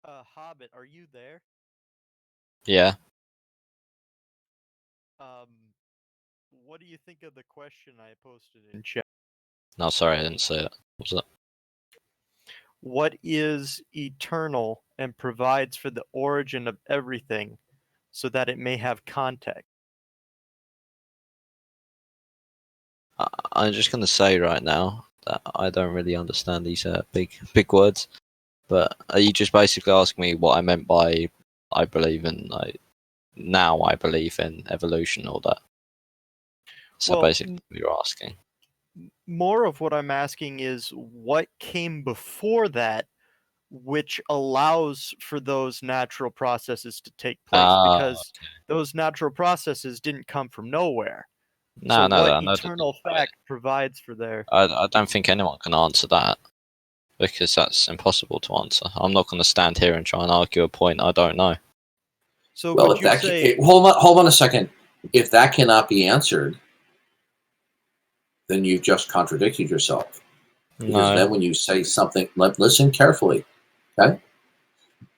Hobbit, are you there? Yeah. What do you think of the question I posted in chat? No, sorry, I didn't say it. What was that? What is eternal and provides for the origin of everything so that it may have context? I'm just going to say right now that I don't really understand these big words. But are you just basically asking me what I meant by I believe in, now I believe in evolution or that? So Well, basically what you're asking. More of what I'm asking is what came before that which allows for those natural processes to take place, because those natural processes didn't come from nowhere. No, So no, what no, eternal fact provides for there? I don't think anyone can answer that, because that's impossible to answer. I'm not going to stand here and try and argue a point I don't know. So well, would if you that say... hold on a second. If that cannot be answered, then you've just contradicted yourself. Because then when you say something, listen carefully, okay?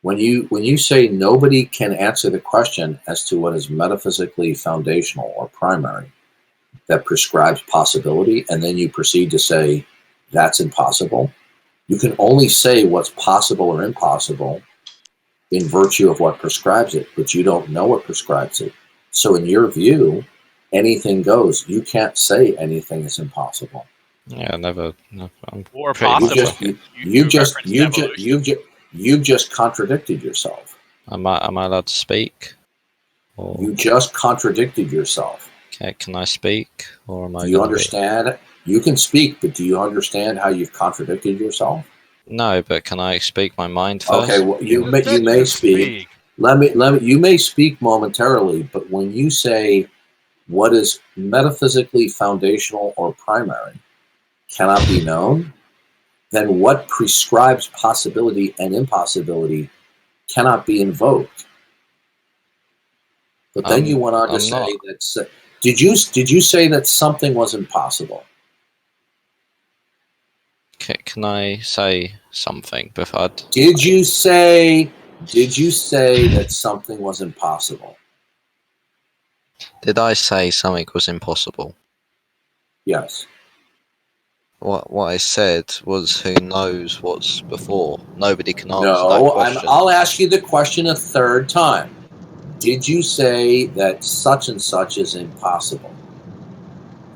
When you say nobody can answer the question as to what is metaphysically foundational or primary, that prescribes possibility, and then you proceed to say that's impossible, you can only say what's possible or impossible in virtue of what prescribes it, but you don't know what prescribes it. So in your view, anything goes. You can't say anything is impossible. Yeah, never. Or possible. You just contradicted yourself. Am I allowed to speak? Or... You just contradicted yourself. Okay, can I speak, or am I? Do you understand? You can speak, but do you understand how you've contradicted yourself? No, but can I speak my mind first? Okay, well, you may speak. Let me. You may speak momentarily, but when you say what is metaphysically foundational or primary cannot be known, then what prescribes possibility and impossibility cannot be invoked. But then you went on to say that. Did you say that something was impossible? Can I say something before? Did you say that something was impossible? Did I say something was impossible? Yes. What I said was, who knows what's before? Nobody can answer that question. I'll ask you the question a third time. Did you say that such and such is impossible?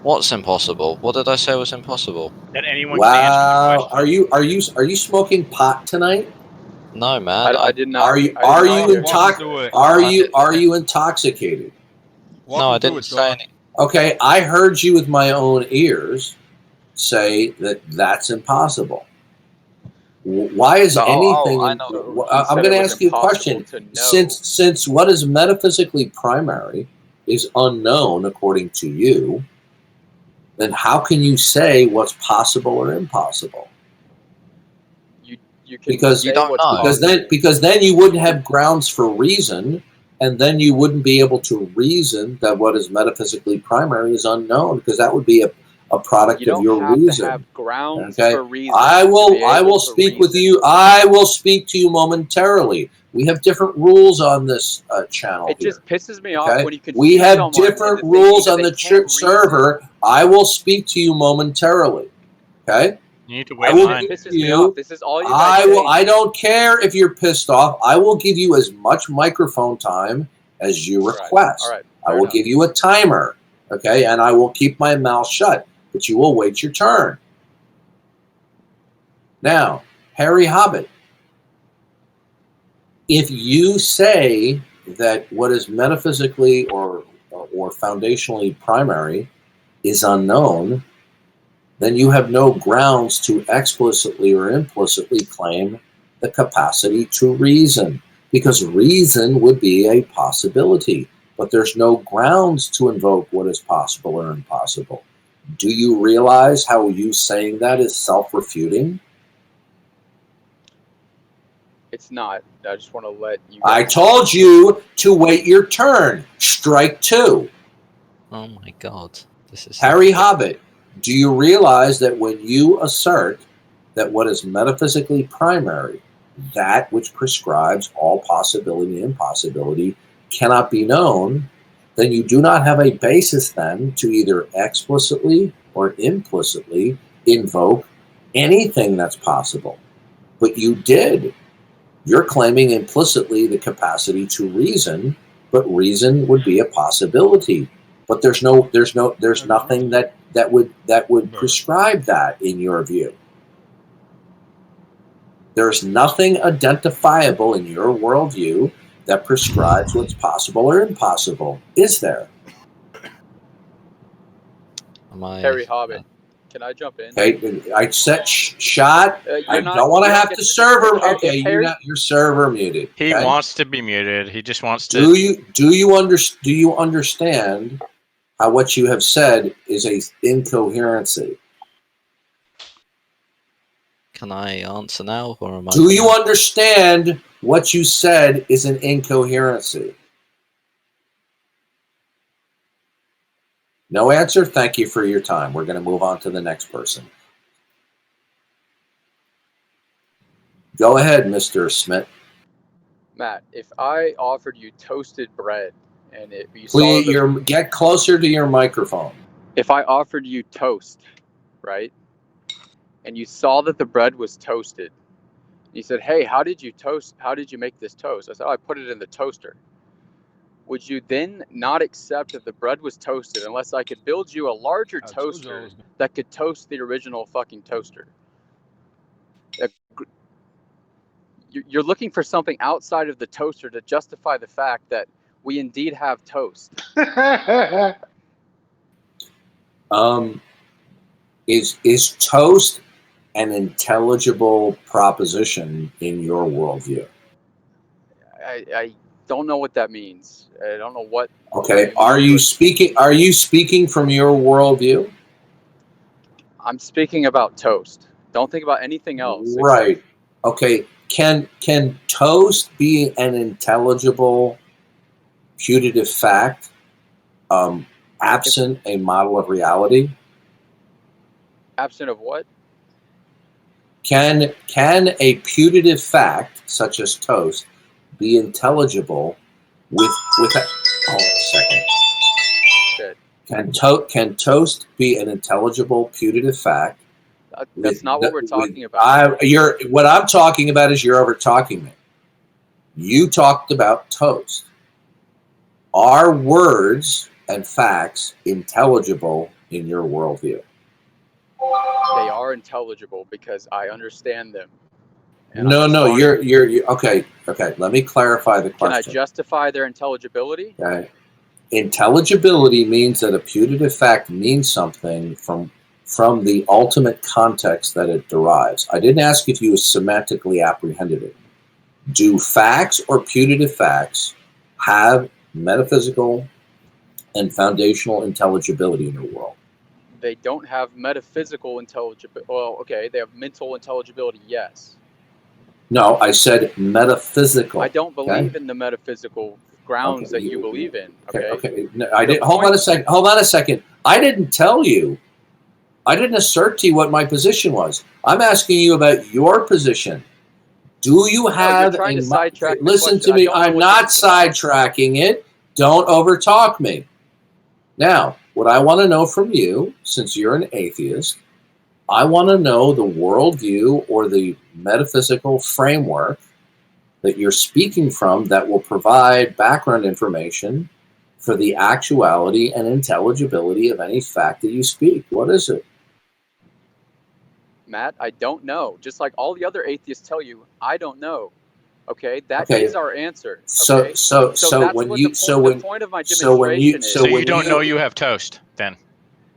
What's impossible? What did I say was impossible? That anyone can answer the question. Are you smoking pot tonight? No, man. I did not. Are you intoxicated? No, I didn't say anything. Okay, I heard you with my own ears say that that's impossible. Why is anything? I'm going to ask you a question. Since what is metaphysically primary is unknown according to you, then how can you say what's possible or impossible? Because then you wouldn't have grounds for reason, and then you wouldn't be able to reason that what is metaphysically primary is unknown, because that would be a product of your reason. Have grounds for reason. I will speak with you. I will speak to you momentarily. We have different rules on this channel. It just pisses me off when you can. We have different rules on the server. I will speak to you momentarily. Okay. You need to wait in line. Pisses me off. This is all you guys say. I don't care if you're pissed off. I will give you as much microphone time as you request. All right. I will give you a timer. Okay, and I will keep my mouth shut. But you will wait your turn. Now, Harry Hobbit, if you say that what is metaphysically or foundationally primary is unknown, then you have no grounds to explicitly or implicitly claim the capacity to reason, because reason would be a possibility, but there's no grounds to invoke what is possible or impossible. Do you realize how you saying that is self-refuting? It's not. I just want to let you... I told you to wait your turn. Strike 2. Oh my God. This is... Harry Hobbit, do you realize that when you assert that what is metaphysically primary that which prescribes all possibility and impossibility cannot be known, then you do not have a basis then to either explicitly or implicitly invoke anything that's possible. But you did. You're claiming implicitly the capacity to reason, but reason would be a possibility. But there's nothing that would prescribe that in your view. There's nothing identifiable in your worldview that prescribes what's possible or impossible, is there? Harry Hobbit, can I jump in? Okay, I set shot. I don't want to have the server. Okay, your server muted. Okay? He wants to be muted. He just wants to. Do you understand how what you have said is a incoherency? Can I answer now, or am I? Do you understand what you said is an incoherency? No answer? Thank you for your time. We're going to move on to the next person. Go ahead, Mr. Smith. Matt, if I offered you toasted bread and get closer to your microphone. If I offered you toast, right? And you saw that the bread was toasted. You said, "Hey, how did you make this toast?" I said, "Oh, I put it in the toaster." Would you then not accept that the bread was toasted unless I could build you a larger toaster that could toast the original fucking toaster? You're looking for something outside of the toaster to justify the fact that we indeed have toast. Is toast an intelligible proposition in your worldview? I don't know what that means. I don't know what. Okay, are you speaking from your worldview? I'm speaking about toast. Don't think about anything else. Right. Okay. Can toast be an intelligible putative fact absent a model of reality? Absent of what? Can a putative fact such as toast be intelligible with a hold on a second. Good. Can toast be an intelligible putative fact? That's not what we're talking about. What I'm talking about is you're over talking me. You talked about toast. Are words and facts intelligible in your worldview? They are intelligible because I understand them. No, you're okay. Let me clarify the question. Can I justify their intelligibility? Okay. Intelligibility means that a putative fact means something from the ultimate context that it derives. I didn't ask if you semantically apprehended it. Do facts or putative facts have metaphysical and foundational intelligibility in your world? They don't have metaphysical intelligibility. Well, okay, they have mental intelligibility, yes. No, I said metaphysical. I don't believe in the metaphysical grounds that you believe in. Okay. No, I didn't. Hold on a second. I didn't tell you. I didn't assert to you what my position was. I'm asking you about your position. Do you have listen to me, I'm not sidetracking it. Don't overtalk me. Now, what I want to know from you, since you're an atheist, I want to know the worldview or the metaphysical framework that you're speaking from that will provide background information for the actuality and intelligibility of any fact that you speak. What is it? Matt, I don't know. Just like all the other atheists tell you, I don't know. Okay, that is our answer. Okay? So when you don't know you have toast then.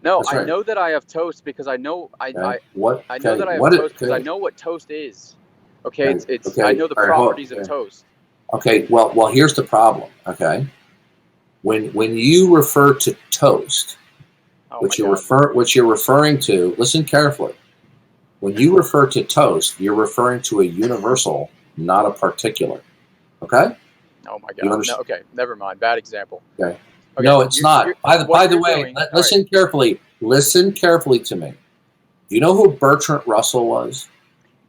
No, I know that I have toast because I know I know that I have toast because I know what toast is. Okay, it's I know the properties of toast. Okay, well here's the problem. Okay, when you refer to toast, what you're referring to, listen carefully. When you refer to toast, you're referring to a universal, not a particular. Okay? Oh my God. No, okay, never mind. Bad example. Okay. No, it's not. By the way, listen carefully. Listen carefully to me. Do you know who Bertrand Russell was?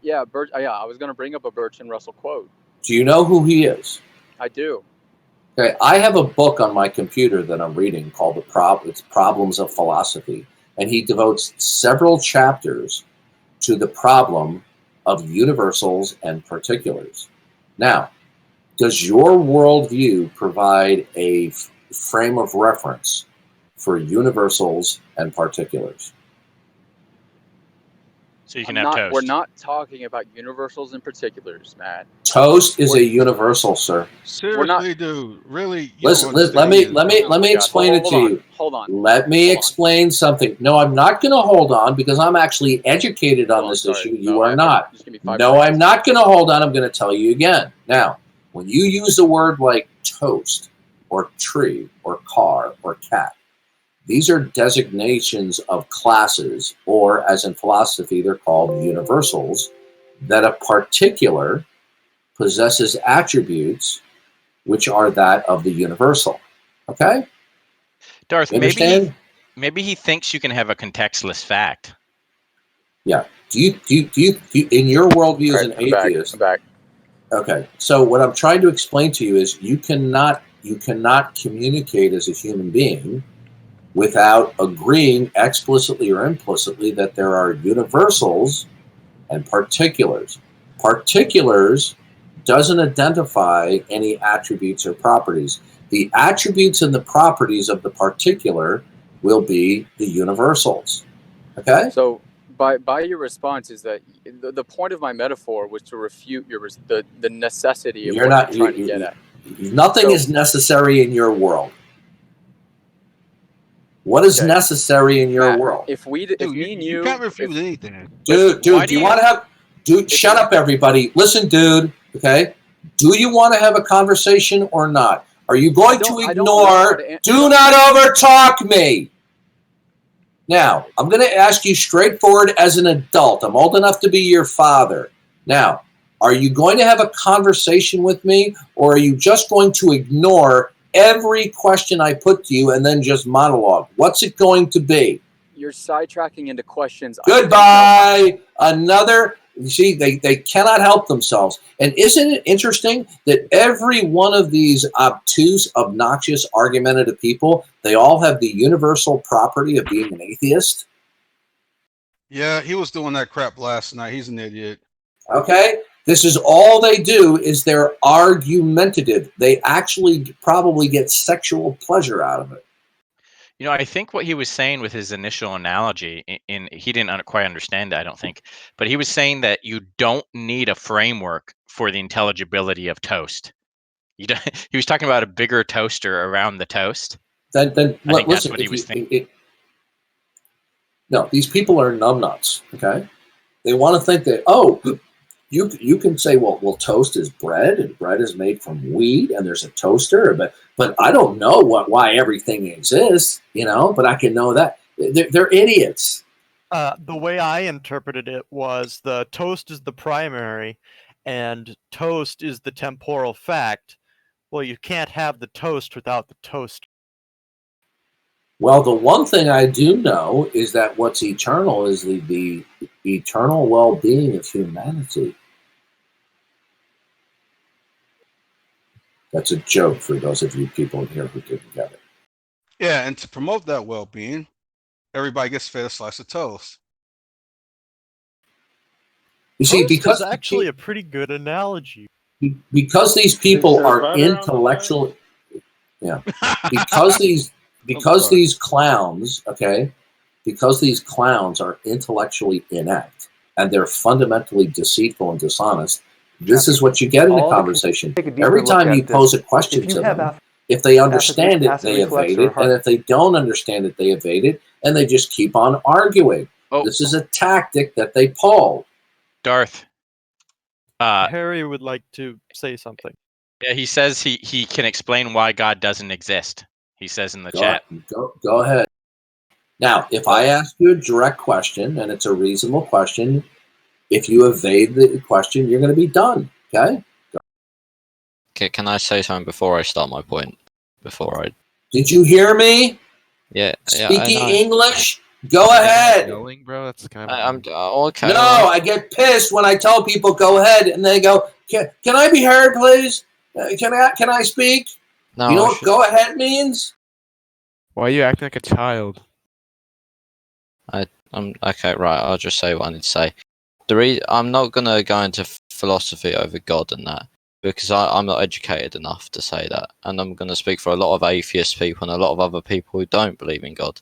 Yeah, I was going to bring up a Bertrand Russell quote. Do you know who he is? I do. Okay, I have a book on my computer that I'm reading called it's Problems of Philosophy, and he devotes several chapters to the problem of universals and particulars. Now, does your worldview provide a frame of reference for universals and particulars? So you can have toast. We're not talking about universals and particulars, Matt. Toast is a universal, sir. Seriously, dude. Really? Listen, let me explain it to you. Hold on. Let me explain something. No, I'm not going to hold on because I'm actually educated on this issue. You are not. No, I'm not going to hold on. I'm going to tell you again. Now, when you use a word like toast or tree or car or cat, these are designations of classes, or as in philosophy, they're called universals, that a particular possesses attributes which are that of the universal. Okay? Darth, maybe he thinks you can have a contextless fact. Yeah. Do you in your worldview as an atheist? I'm back. Okay. So what I'm trying to explain to you is you cannot communicate as a human being without agreeing explicitly or implicitly that there are universals and particulars. Particulars doesn't identify any attributes or properties. The attributes and the properties of the particular will be the universals. Okay? So by your response is that the point of my metaphor was to refute the necessity of what you're trying to get at. Nothing is necessary in your world. What is necessary in your world? If me and you can't refuse anything. Dude, do you want to have... Dude, shut up, everybody. Listen, dude, okay? Do you want to have a conversation or not? Are you going to ignore... Do not overtalk me! Now, I'm going to ask you straightforward as an adult. I'm old enough to be your father. Now, are you going to have a conversation with me, or are you just going to ignore every question I put to you and then just monologue? What's it going to be? You're sidetracking into questions. Goodbye. Another... You see, they cannot help themselves. And isn't it interesting that every one of these obtuse, obnoxious, argumentative people, they all have the universal property of being an atheist? Yeah, he was doing that crap last night. He's an idiot. Okay? This is all they do is they're argumentative. They actually probably get sexual pleasure out of it. You know, I think what he was saying with his initial analogy, he didn't quite understand it, I don't think, but he was saying that you don't need a framework for the intelligibility of toast. He was talking about a bigger toaster around the toast. Then I think listen, that's what he was thinking. No, these people are numbnuts, okay? They want to think that, oh, you can say, well, toast is bread, and bread is made from wheat, and there's a toaster, but I don't know why everything exists, but I can know that. They're idiots. The way I interpreted it was the toast is the primary, and toast is the temporal fact. Well, you can't have the toast without the toast. Well, the one thing I do know is that what's eternal is the eternal well-being of humanity. That's a joke for those of you people in here who didn't get it. Yeah, and to promote that well-being, everybody gets fed a slice of toast. You see, because it's actually a pretty good analogy. Because these people are intellectual, yeah. Because these clowns, okay, because these clowns are intellectually inept and they're fundamentally deceitful and dishonest. This is what you get in a conversation. Every time you pose a question to them, if they understand it, they evade it, and if they don't understand it, they evade it, and they just keep on arguing. This is a tactic that they pull. Darth. Harry would like to say something. Yeah, he says he can explain why God doesn't exist. He says in the chat. Go ahead. Now, if I ask you a direct question, and it's a reasonable question, if you evade the question, you're going to be done. Okay? Okay, can I say something before I start my point? Did you hear me? Yeah. Speaking English? Go ahead. Yelling, bro. That's kind I'm of. okay. No, right. I get pissed when I tell people go ahead, and they go, "Can I be heard, please? Can I speak?" No, You know I what should- go ahead means? Why are you acting like a child? I'm okay. Right, I'll just say what I need to say. I'm not gonna go into philosophy over God and that because I'm not educated enough to say that, and I'm gonna speak for a lot of atheist people and a lot of other people who don't believe in God.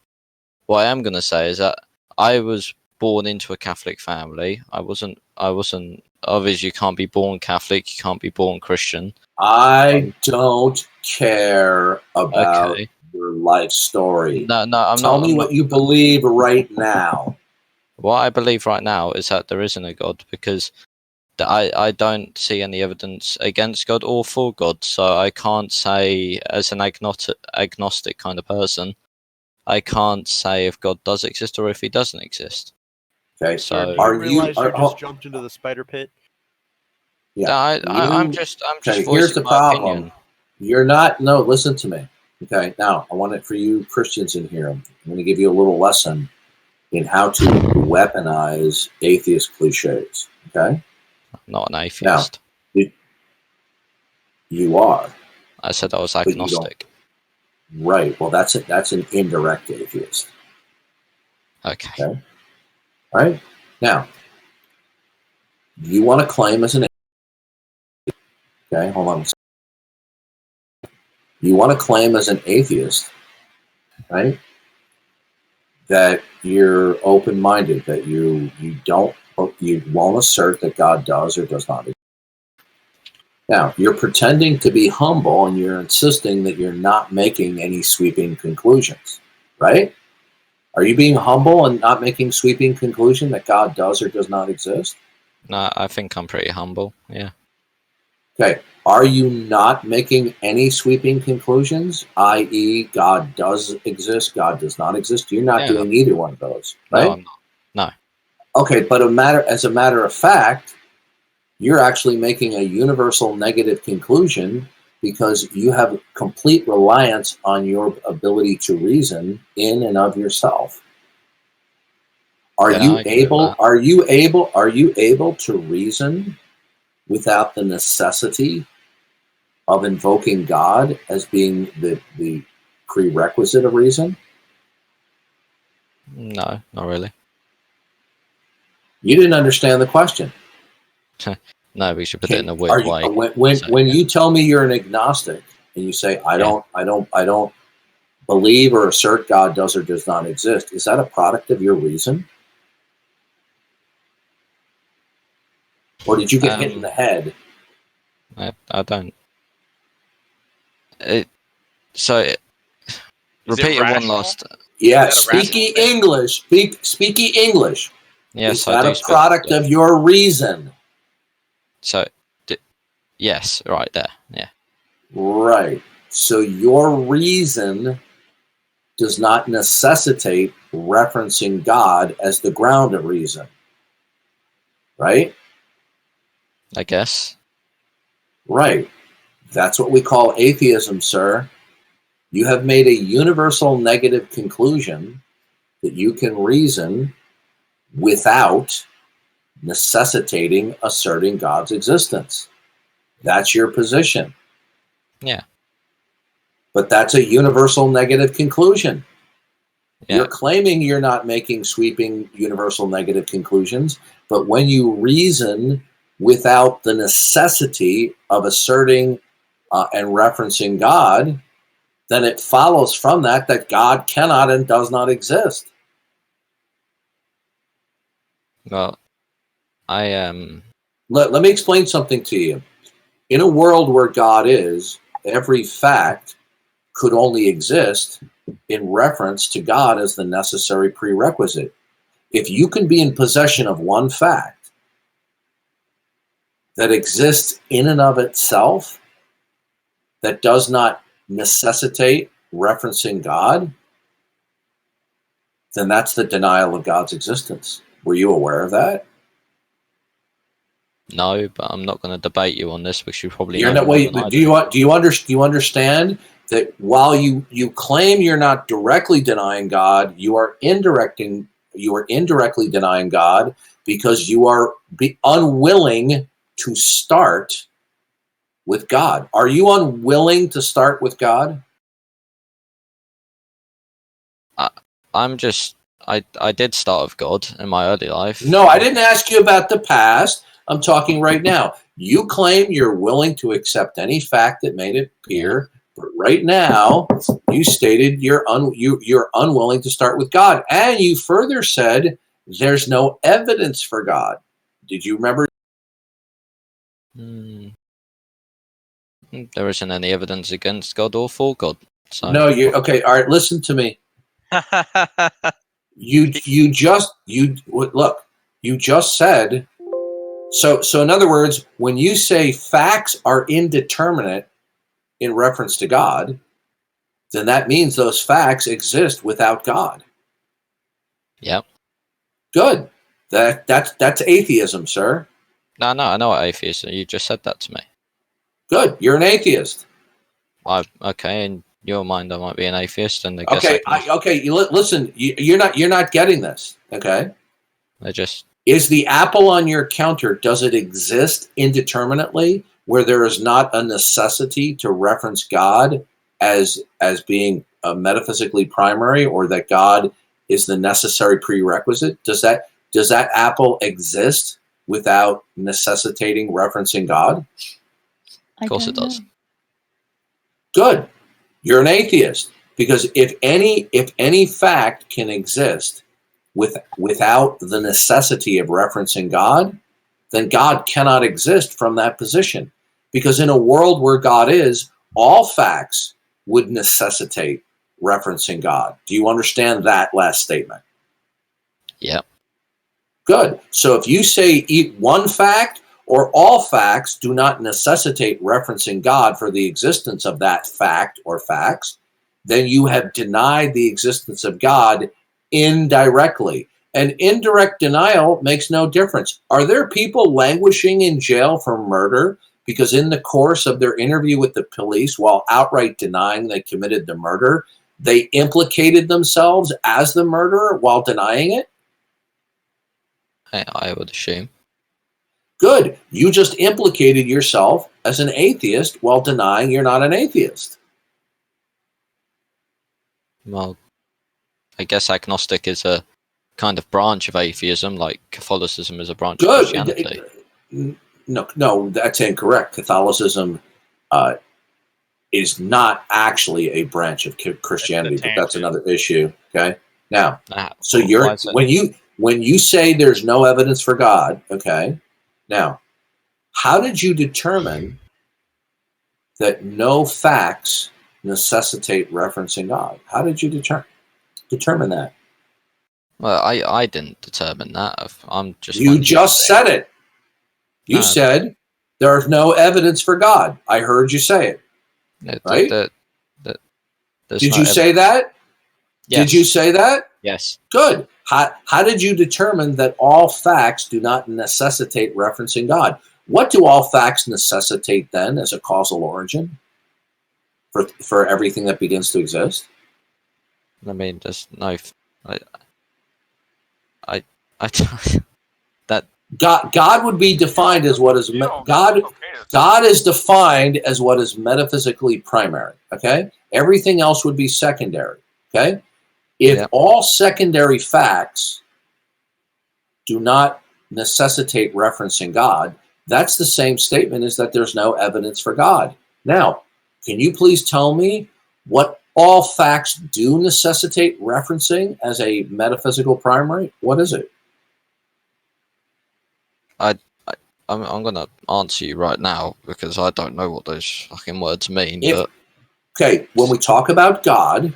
What I am gonna say is that I was born into a Catholic family. I wasn't. Obviously, you can't be born Catholic. You can't be born Christian. I don't care about Okay. your life story. No, I'm Tell not. me what you believe right now. What I believe right now is that there isn't a God because I don't see any evidence against God or for God, so I can't say, as an agnostic kind of person, I can't say if God does exist or if he doesn't exist. Okay, So Do you realize you just jumped into the spider pit? yeah. I'm just Okay, voicing here's the my problem. opinion. You're not. No, listen to me. Okay, now I want it for you Christians in here. I'm going to give you a little lesson in how to weaponize atheist cliches. Okay, I'm not an atheist. you are. I said I was But you don't. agnostic. Right. Well, that's it. That's an indirect atheist. Okay. Okay. All right. Now, you want to claim as an atheist. Okay. Hold on. You want to claim as an atheist, right? That you're open-minded, that you won't assert that God does or does not exist. Now, you're pretending to be humble and you're insisting that you're not making any sweeping conclusions, right? Are you being humble and not making sweeping conclusion that God does or does not exist? No, I think I'm pretty humble. Yeah. Okay. Are you not making any sweeping conclusions, i.e., God does exist, God does not exist? You're not doing either one of those, right? No, I'm not. No. Okay, but as a matter of fact, you're actually making a universal negative conclusion because you have complete reliance on your ability to reason in and of yourself. Are you able to reason without the necessity of invoking God as being the prerequisite of reason? No, not really. You didn't understand the question. No, we should put it in a weird way. When you tell me you're an agnostic and you say I don't believe or assert God does or does not exist, is that a product of your reason? Or did you get hit in the head? I don't. Is Repeat it one rational? last. Yeah, Is that a rational speaky thing? English. Speaky English. Yes, Is that I do a speak product English. of your reason? So, yes, right there. Yeah. Right. So your reason does not necessitate referencing God as the ground of reason. Right? I guess. Right. That's what we call atheism, sir. You have made a universal negative conclusion that you can reason without necessitating asserting God's existence. That's your position. Yeah. But that's a universal negative conclusion. Yeah. You're claiming you're not making sweeping universal negative conclusions, but when you reason without the necessity of asserting and referencing God, then it follows from that God cannot and does not exist. Well, I Let me explain something to you. In a world where God is, every fact could only exist in reference to God as the necessary prerequisite. If you can be in possession of one fact that exists in and of itself, that does not necessitate referencing God, then that's the denial of God's existence. Were you aware of that? no, but I'm not going to debate you on this because you probably You're know not, more wait, than I do you understand that while you claim you're not directly denying God, you are indirectly denying God because you are unwilling to start with God. Are you unwilling to start with God? I did start with God in my early life. No, I didn't ask you about the past. I'm talking right now. You claim you're willing to accept any fact that made it appear, but right now you stated you're unwilling to start with God, and you further said there's no evidence for God. Did you remember? There isn't any evidence against God or for God. So. No, you okay? All right, listen to me. You just said. So in other words, when you say facts are indeterminate in reference to God, then that means those facts exist without God. Yep. Good. That's atheism, sir. No, I know what atheist. You just said that to me. Good. You're an atheist. Okay, in your mind, I might be an atheist, and I guess listen. You're not getting this. Okay. Is the apple on your counter, does it exist indeterminately where there is not a necessity to reference God as being metaphysically primary, or that God is the necessary prerequisite? Does that apple exist without necessitating referencing God? Of course it does. Good. You're an atheist, because if any fact can exist without the necessity of referencing God, then God cannot exist from that position. Because in a world where God is, all facts would necessitate referencing God. Do you understand that last statement? Yep. Good. So if you say one fact or all facts do not necessitate referencing God for the existence of that fact or facts, then you have denied the existence of God indirectly. And indirect denial makes no difference. Are there people languishing in jail for murder because in the course of their interview with the police, while outright denying they committed the murder, they implicated themselves as the murderer while denying it? I would assume. Good. You just implicated yourself as an atheist while denying you're not an atheist. Well, I guess agnostic is a kind of branch of atheism, like Catholicism is a branch of Christianity. No, that's incorrect. Catholicism is not actually a branch of Christianity, but that's another issue. Okay. Now, so when you say there's no evidence for God, okay. Now, how did you determine that no facts necessitate referencing God? How did you determine that? Well, I didn't determine that. I'm just. You just said it. You said there's no evidence for God. I heard you say it. Right? Did you say that? Yes. Did you say that? Yes. Good. How did you determine that all facts do not necessitate referencing God? What do all facts necessitate then as a causal origin for everything that begins to exist? I mean, there's no. That God would be defined as what is God is defined as what is metaphysically primary. Okay, everything else would be secondary. Okay, if all secondary facts do not necessitate referencing God, that's the same statement as that there's no evidence for God. Now, can you please tell me what all facts do necessitate referencing as a metaphysical primary? What is it? I'm going to answer you right now because I don't know what those fucking words mean. Okay, when we talk about God,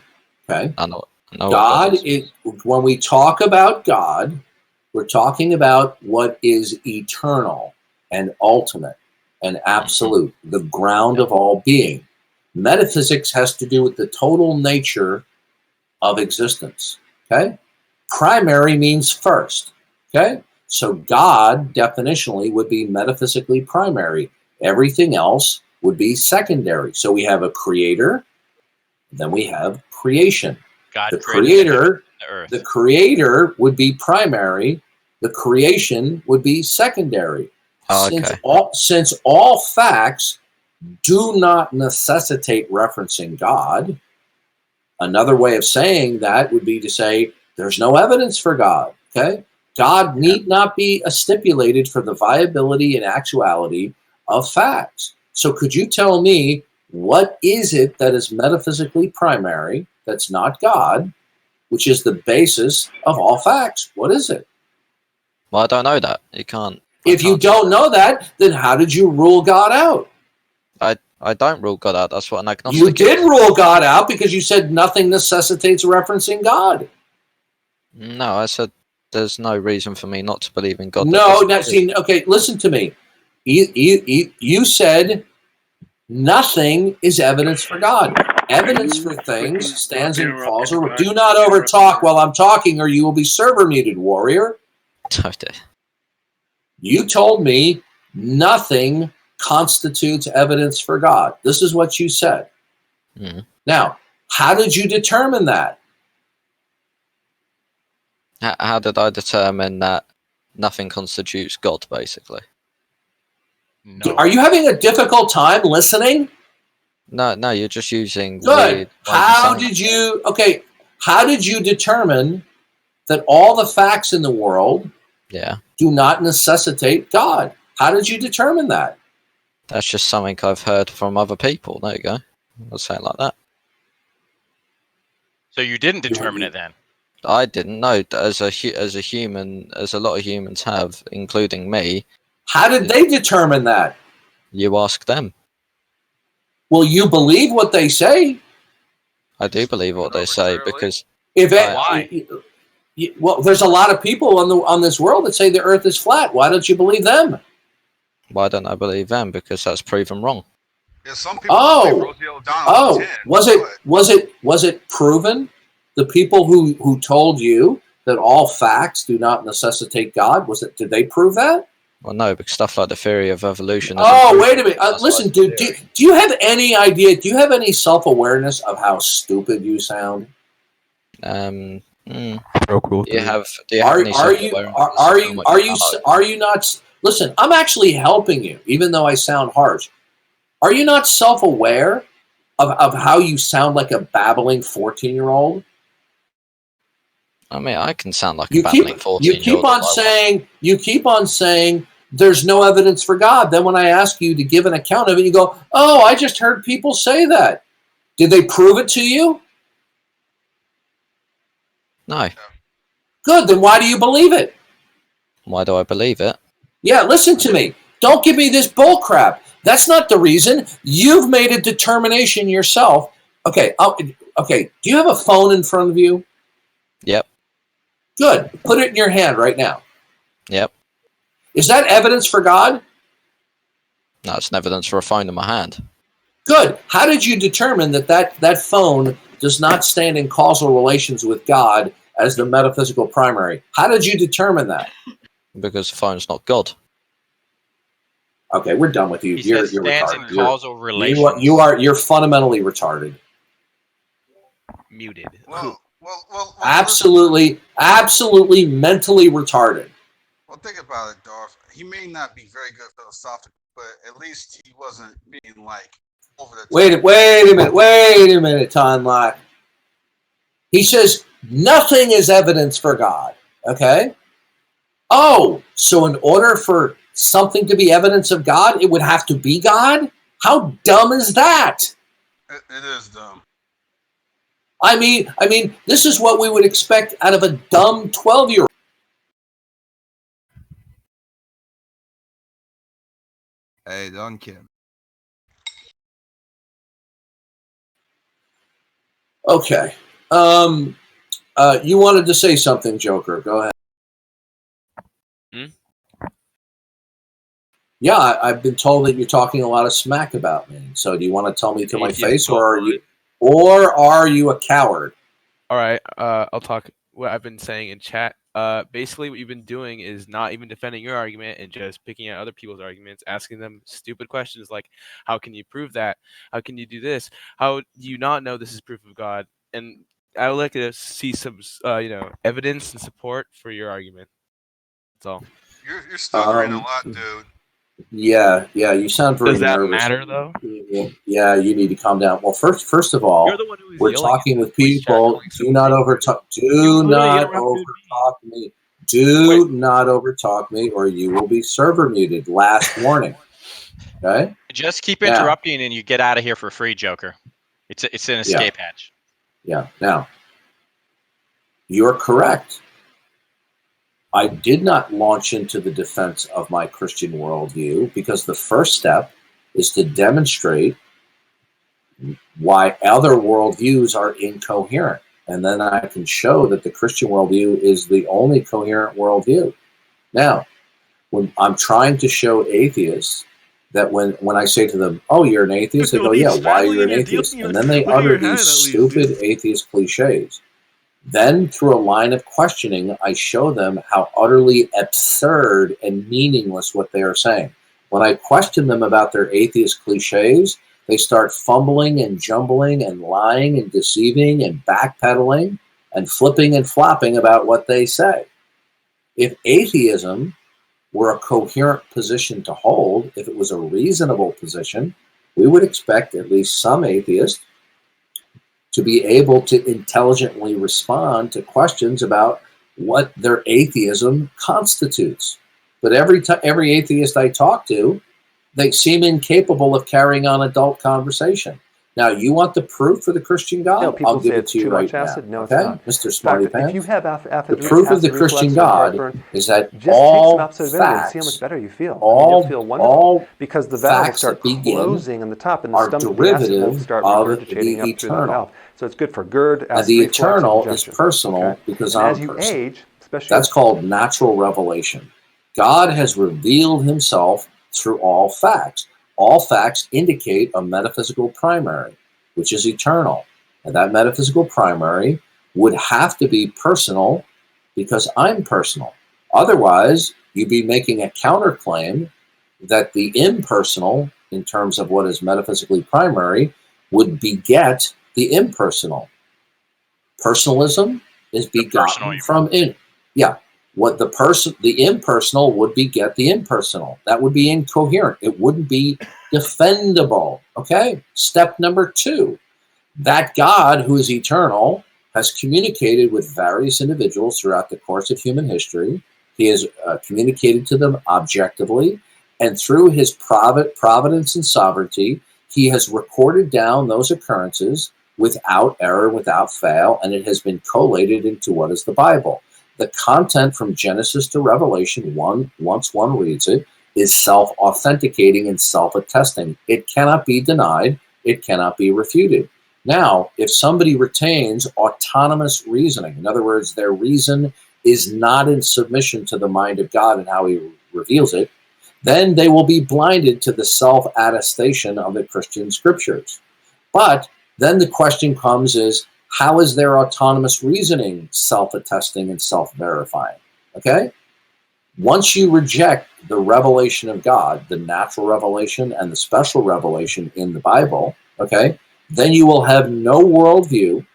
okay, I know God is. When we talk about God, we're talking about what is eternal and ultimate and absolute, the ground of all being. Metaphysics has to do with the total nature of existence. Okay, primary means first. Okay. So God, definitionally, would be metaphysically primary. Everything else would be secondary. So we have a creator, Then we have creation. God The created creator, the earth. the creator would be primary. The creation would be secondary. Oh, okay. Since all facts do not necessitate referencing God, another way of saying that would be to say there's no evidence for God. Okay, God need not be stipulated for the viability and actuality of facts. So could you tell me what is it that is metaphysically primary that's not God, which is the basis of all facts? What is it? Well, I don't know that. You can't. If you don't know that, then how did you rule God out? I don't rule God out. That's what an agnostic You did rule God out because you said nothing necessitates referencing God. No, I said there's no reason for me not to believe in God. No, okay, listen to me. You said nothing is evidence for God. Evidence for things stands in causal. Do not overtalk while I'm talking, or you will be server muted, warrior. Okay. You told me nothing constitutes evidence for God. This is what you said. Mm. Now, how did you determine that? How did I determine that nothing constitutes God, basically? No. Are you having a difficult time listening? No, you're just using Good. weird. How did you determine that all the facts in the world do not necessitate God? How did you determine that? That's just something I've heard from other people. There you go. I'll say it like that. So you didn't determine it then? I didn't know. As a human, as a lot of humans have, including me. How did they determine that? You ask them. Well, you believe what they say. I do believe what they say because why? Well, there's a lot of people on this world that say the Earth is flat. Why don't you believe them? Why don't I believe them? Because that's proven wrong. Yeah, some people Was it proven? The people who told you that all facts do not necessitate God, did they prove that? Well, no, because stuff like the theory of evolution. Oh, wait a minute. Listen, dude, do you have any idea? Do you have any self-awareness of how stupid you sound? Do you Are you not? Listen, I'm actually helping you, even though I sound harsh. Are you not self-aware of how you sound like a babbling 14-year-old? I mean, I can sound like a babbling 14-year-old. You keep on saying there's no evidence for God. Then when I ask you to give an account of it, you go, "Oh, I just heard people say that." Did they prove it to you? No. Good. Then why do you believe it? Why do I believe it? Yeah, listen to me. Don't give me this bull crap. That's not the reason. You've made a determination yourself. Okay. Okay. Do you have a phone in front of you? Yep. Good. Put it in your hand right now. Yep. Is that evidence for God? No, it's an evidence for a phone in my hand. Good. How did you determine that phone does not stand in causal relations with God as the metaphysical primary? How did you determine that? Because the phone's not God. Okay, we're done with you. You're retarded. In causal relations. You're fundamentally retarded. Muted. Well, absolutely mentally retarded. Well, think about it, Darth. He may not be very good philosophically, but at least he wasn't being like over the top. Wait a minute, Tonlock. He says nothing is evidence for God. Okay? Oh, so in order for something to be evidence of God, it would have to be God? How dumb is that? It is dumb. I mean, this is what we would expect out of a dumb 12-year-old. Hey, Duncan. Okay. You wanted to say something, Joker. Go ahead. Yeah, I've been told that you're talking a lot of smack about me. So do you want to tell me to my face, or are you a coward? All right. I'll talk what I've been saying in chat. basically what you've been doing is not even defending your argument and just picking out other people's arguments, asking them stupid questions like, how can you prove that? How can you do this? How do you not know this is proof of God? And I would like to see some, evidence and support for your argument. That's all. You're stuttering a lot, dude. Yeah, you sound very nervous. Does that matter, though? Yeah, you need to calm down. Well, first of all, we're talking with people. Do not overtalk. Do not overtalk me. Do not overtalk me, or you will be server muted. Last warning. Okay. Just keep interrupting, and you get out of here for free, Joker. It's an escape hatch. Yeah. Now, you're correct. I did not launch into the defense of my Christian worldview because the first step is to demonstrate why other worldviews are incoherent. And then I can show that the Christian worldview is the only coherent worldview. Now, when I'm trying to show atheists that when I say to them, oh, you're an atheist, they go, yeah, why are you an atheist? And then they utter these stupid atheist cliches. Then, through a line of questioning, I show them how utterly absurd and meaningless what they are saying. When I question them about their atheist cliches, they start fumbling and jumbling and lying and deceiving and backpedaling and flipping and flopping about what they say. If atheism were a coherent position to hold, if it was a reasonable position, we would expect at least some atheists to be able to intelligently respond to questions about what their atheism constitutes. But every atheist I talk to, they seem incapable of carrying on adult conversation. Now, you want the proof for the Christian God? I'll give it to you right now. No, okay, Mr. Smarty Pants. If you have the proof of the Christian God is that all facts, see how much better you feel. All, you'll feel wonderful all because the valve will start closing on the top, and the stomach, the acid will start regurgitating up through the valve. So it's good for GERD, acid, and the reflux, eternal and is personal because I'm as you personal. age, especially that's called natural revelation. God has revealed himself through all facts. All facts indicate a metaphysical primary, which is eternal. And that metaphysical primary would have to be personal because I'm personal. Otherwise, you'd be making a counterclaim that the impersonal, in terms of what is metaphysically primary, would beget the impersonal. Personalism is begotten from in. Yeah. What the impersonal would beget the impersonal. That would be incoherent. It wouldn't be defendable. Okay? Step number 2. That God, who is eternal, has communicated with various individuals throughout the course of human history. He has communicated to them objectively, and through his providence and sovereignty, he has recorded down those occurrences without error, without fail, and it has been collated into what is the Bible. The content from Genesis to Revelation, once one reads it, is self-authenticating and self-attesting. It cannot be denied. It cannot be refuted. Now, if somebody retains autonomous reasoning, in other words, their reason is not in submission to the mind of God and how he reveals it, then they will be blinded to the self-attestation of the Christian scriptures. But then the question comes is, how is their autonomous reasoning self-attesting and self-verifying? Okay? Once you reject the revelation of God, the natural revelation and the special revelation in the Bible, okay, then you will have no worldview,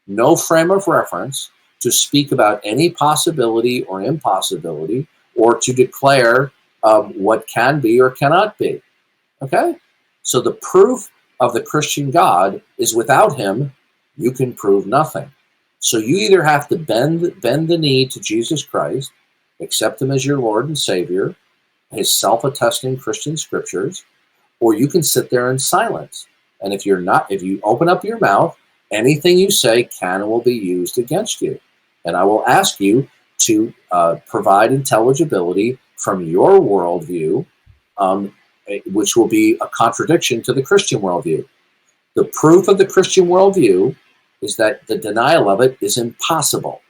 no frame of reference to speak about any possibility or impossibility or to declare what can be or cannot be. Okay? So the proof of the Christian God is without him, you can prove nothing. So you either have to bend the knee to Jesus Christ, accept him as your Lord and Savior, his self-attesting Christian scriptures, or you can sit there in silence. And if you open up your mouth, anything you say can and will be used against you. And I will ask you to provide intelligibility from your worldview, which will be a contradiction to the Christian worldview. The proof of the Christian worldview is that the denial of it is impossible.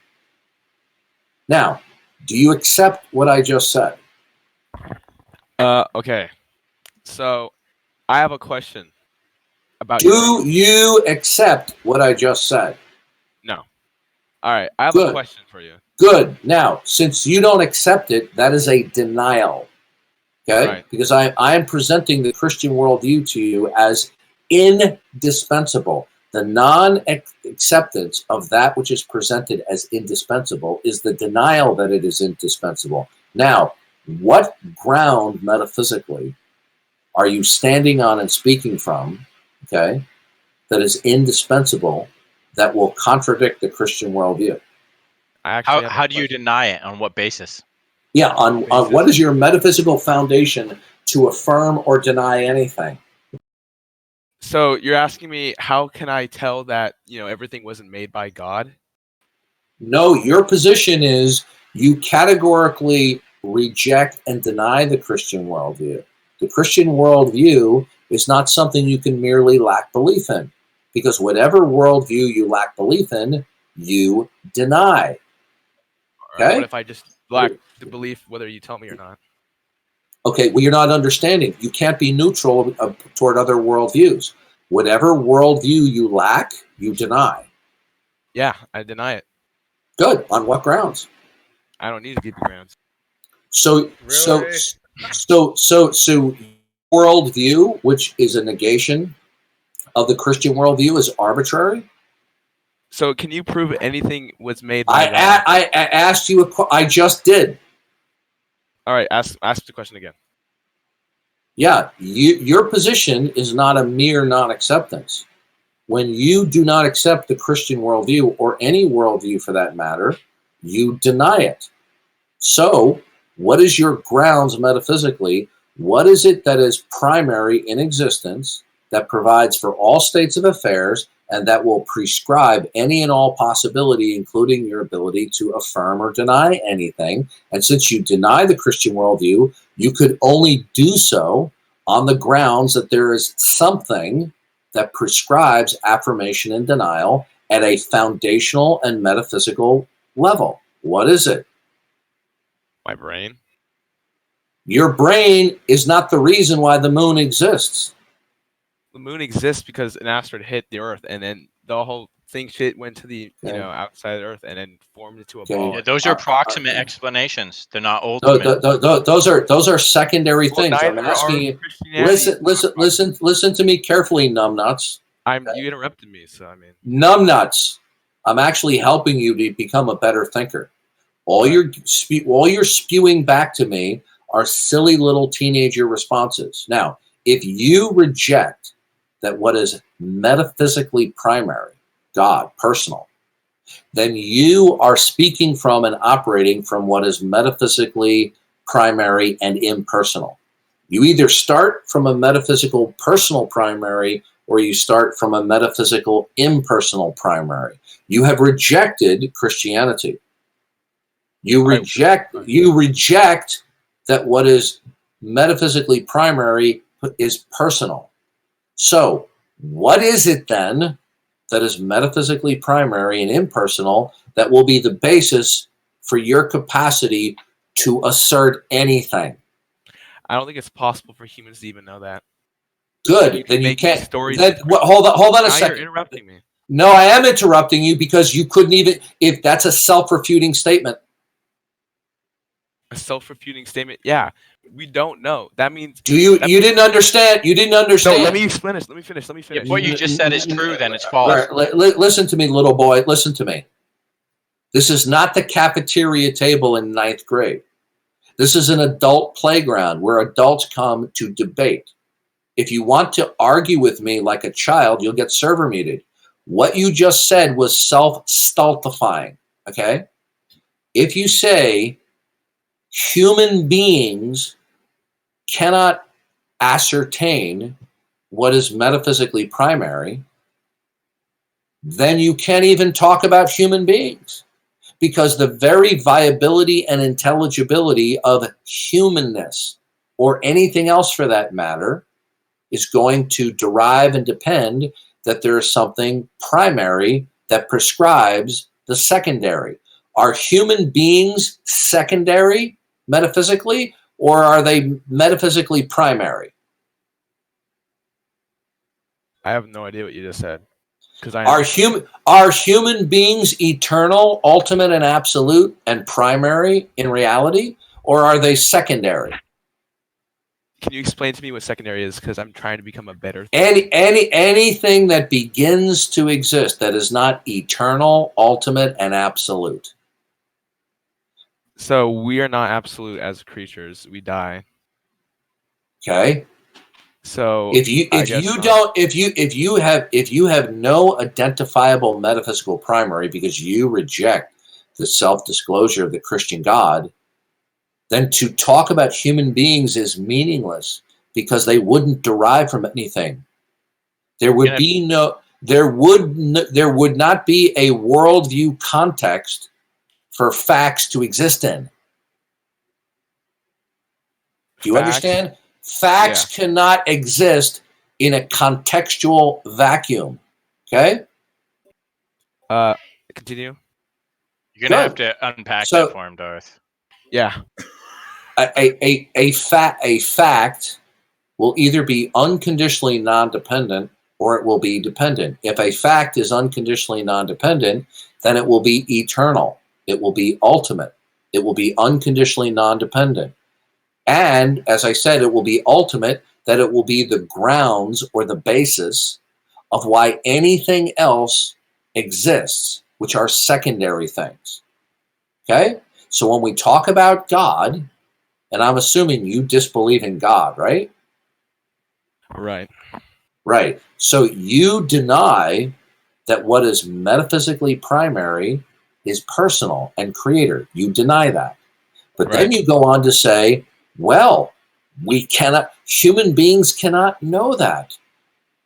Now, do you accept what I just said? Okay. So, I have a question about Do you accept what I just said? No. All right. I have Good. a question for you. Good. Now, since you don't accept it, that is a denial. Okay? Right. Because I am presenting the Christian worldview to you as indispensable. The non-acceptance of that which is presented as indispensable is the denial that it is indispensable. Now, what ground metaphysically are you standing on and speaking from, okay, that is indispensable, that will contradict the Christian worldview? How do you deny it? On what basis? Yeah, on what is your metaphysical foundation to affirm or deny anything? So you're asking me, how can I tell that, everything wasn't made by God? No, your position is you categorically reject and deny the Christian worldview. The Christian worldview is not something you can merely lack belief in, because whatever worldview you lack belief in, you deny. Okay? What if I just lack the belief whether you tell me or not? Okay, well, you're not understanding. You can't be neutral toward other worldviews. Whatever worldview you lack, you deny. Yeah, I deny it. Good. On what grounds? I don't need to give you grounds. So worldview, which is a negation of the Christian worldview, is arbitrary? So can you prove anything was made by God? I asked you I just did. All right, ask the question again. Yeah, your position is not a mere non-acceptance. When you do not accept the Christian worldview, or any worldview for that matter, you deny it. So, what is your grounds metaphysically? What is it that is primary in existence, that provides for all states of affairs, and that will prescribe any and all possibility, including your ability to affirm or deny anything? And since you deny the Christian worldview, you could only do so on the grounds that there is something that prescribes affirmation and denial at a foundational and metaphysical level. What is it? My brain. Your brain is not the reason why the moon exists. The moon exists because an asteroid hit the Earth, and then the whole shit went to the outside of the Earth, and then formed into a ball. Yeah, those are approximate explanations. They're not ultimate. Those are secondary things. I'm asking you. Listen to me carefully, numbnuts. You interrupted me, so I mean. Numbnuts. I'm actually helping you to become a better thinker. All you're spewing back to me are silly little teenager responses. Now, if you reject that what is metaphysically primary, God, personal, then you are speaking from and operating from what is metaphysically primary and impersonal. You either start from a metaphysical personal primary, or you start from a metaphysical impersonal primary. You have rejected Christianity. You reject that what is metaphysically primary is personal. So, what is it then that is metaphysically primary and impersonal that will be the basis for your capacity to assert anything? I don't think it's possible for humans to even know that. Good. Then you can't. Hold on a second. You're interrupting me. No, I am interrupting you because you couldn't even. If that's a self-refuting statement. A self-refuting statement. Yeah, we don't know. That means. You didn't understand. You didn't understand. No, let me finish. Let me finish. If what you just said is true, then it's false. Right, listen to me, little boy. Listen to me. This is not the cafeteria table in 9th grade. This is an adult playground where adults come to debate. If you want to argue with me like a child, you'll get server muted. What you just said was self-stultifying, okay? If you say human beings cannot ascertain what is metaphysically primary, then you can't even talk about human beings, because the very viability and intelligibility of humanness, or anything else for that matter, is going to derive and depend that there is something primary that prescribes the secondary. Are human beings secondary metaphysically, or are they metaphysically primary? I have no idea what you just said. Because are human beings eternal, ultimate, and absolute, and primary in reality, or are they secondary? Can you explain to me what secondary is? Because I'm trying to become a better. Anything that begins to exist that is not eternal, ultimate, and absolute. So we are not absolute as creatures. We die. Okay. So if you have no identifiable metaphysical primary because you reject the self-disclosure of the Christian God, then to talk about human beings is meaningless because they wouldn't derive from anything. There would not be a worldview context for facts to exist in. Do you understand? Facts cannot exist in a contextual vacuum. Okay? Continue. You're gonna have to unpack that for him, Darth. Yeah. A fact will either be unconditionally non-dependent or it will be dependent. If a fact is unconditionally non-dependent, then it will be eternal. It will be ultimate. It will be unconditionally non-dependent. And as I said, it will be ultimate, that it will be the grounds or the basis of why anything else exists, which are secondary things. Okay? So when we talk about God, and I'm assuming you disbelieve in God, right? Right. Right. So you deny that what is metaphysically primary is personal and creator. You deny that. But then you go on to say, well, human beings cannot know that.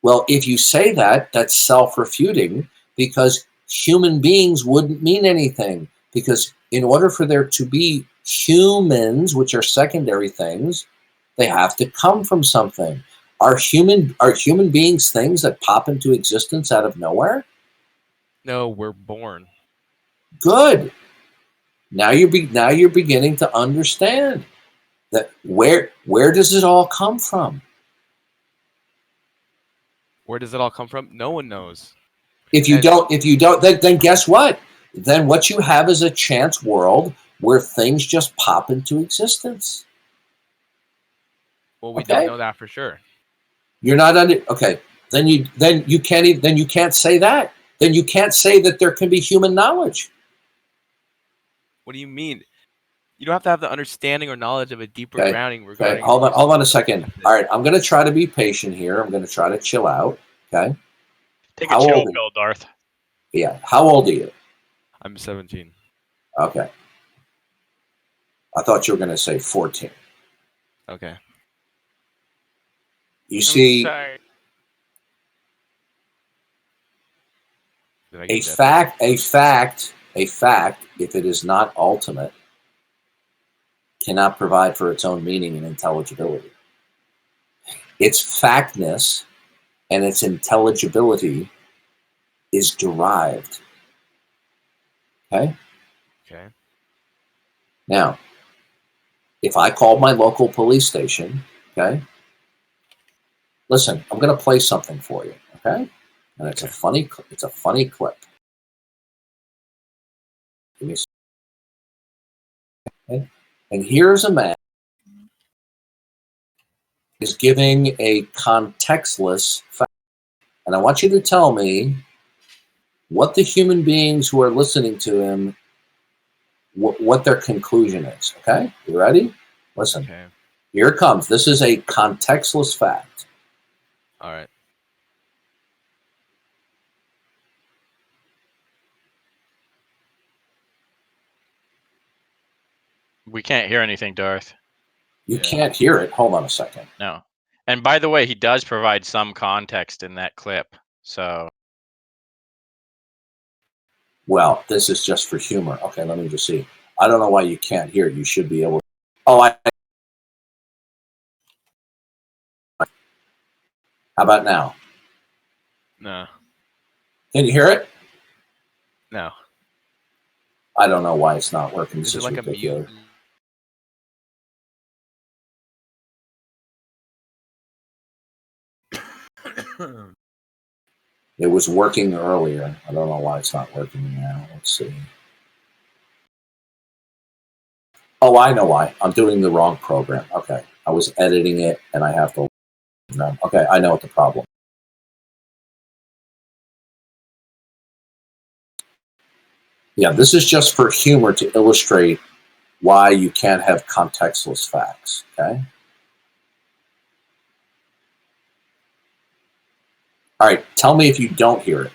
Well, if you say that, that's self-refuting because human beings wouldn't mean anything. Because in order for there to be humans, which are secondary things, they have to come from something. Are human beings things that pop into existence out of nowhere? No, we're born. Good. Now you're beginning to understand that where does it all come from? Where does it all come from? No one knows. If you don't, then guess what? Then what you have is a chance world where things just pop into existence. Well, we don't know that for sure. You're not under. Okay, then you can't say that. Then you can't say that there can be human knowledge. What do you mean? You don't have to have the understanding or knowledge of a deeper grounding regarding. Hold on a second. All right, I'm going to try to be patient here. I'm going to try to chill out. Okay. Take a chill pill, Darth. Yeah. How old are you? I'm 17. Okay. I thought you were going to say 14. Okay. You see, a fact, if it is not ultimate, cannot provide for its own meaning and intelligibility. Its factness and its intelligibility is derived. Okay? Okay. Now, if I called my local police station, okay? Listen, I'm going to play something for you, okay? And it's a funny clip. Give me a second. Okay? And here's a man is giving a contextless fact. And I want you to tell me what the human beings who are listening to him, what their conclusion is, okay? You ready? Listen. Okay. Here it comes. This is a contextless fact. All right. We can't hear anything, Darth. You can't hear it. Hold on a second. No. And by the way, he does provide some context in that clip. So. Well, this is just for humor. Okay, let me just see. I don't know why you can't hear it. You should be able to. Oh, how about now? No. Can you hear it? No. I don't know why it's not working. This is like ridiculous. It was working earlier. I don't know why it's not working now. Let's see. Oh, I know why. I'm doing the wrong program. Okay. I was editing it, and I have to... Okay, I know what the problem is. Yeah, this is just for humor to illustrate why you can't have contextless facts, okay? All right, tell me if you don't hear it.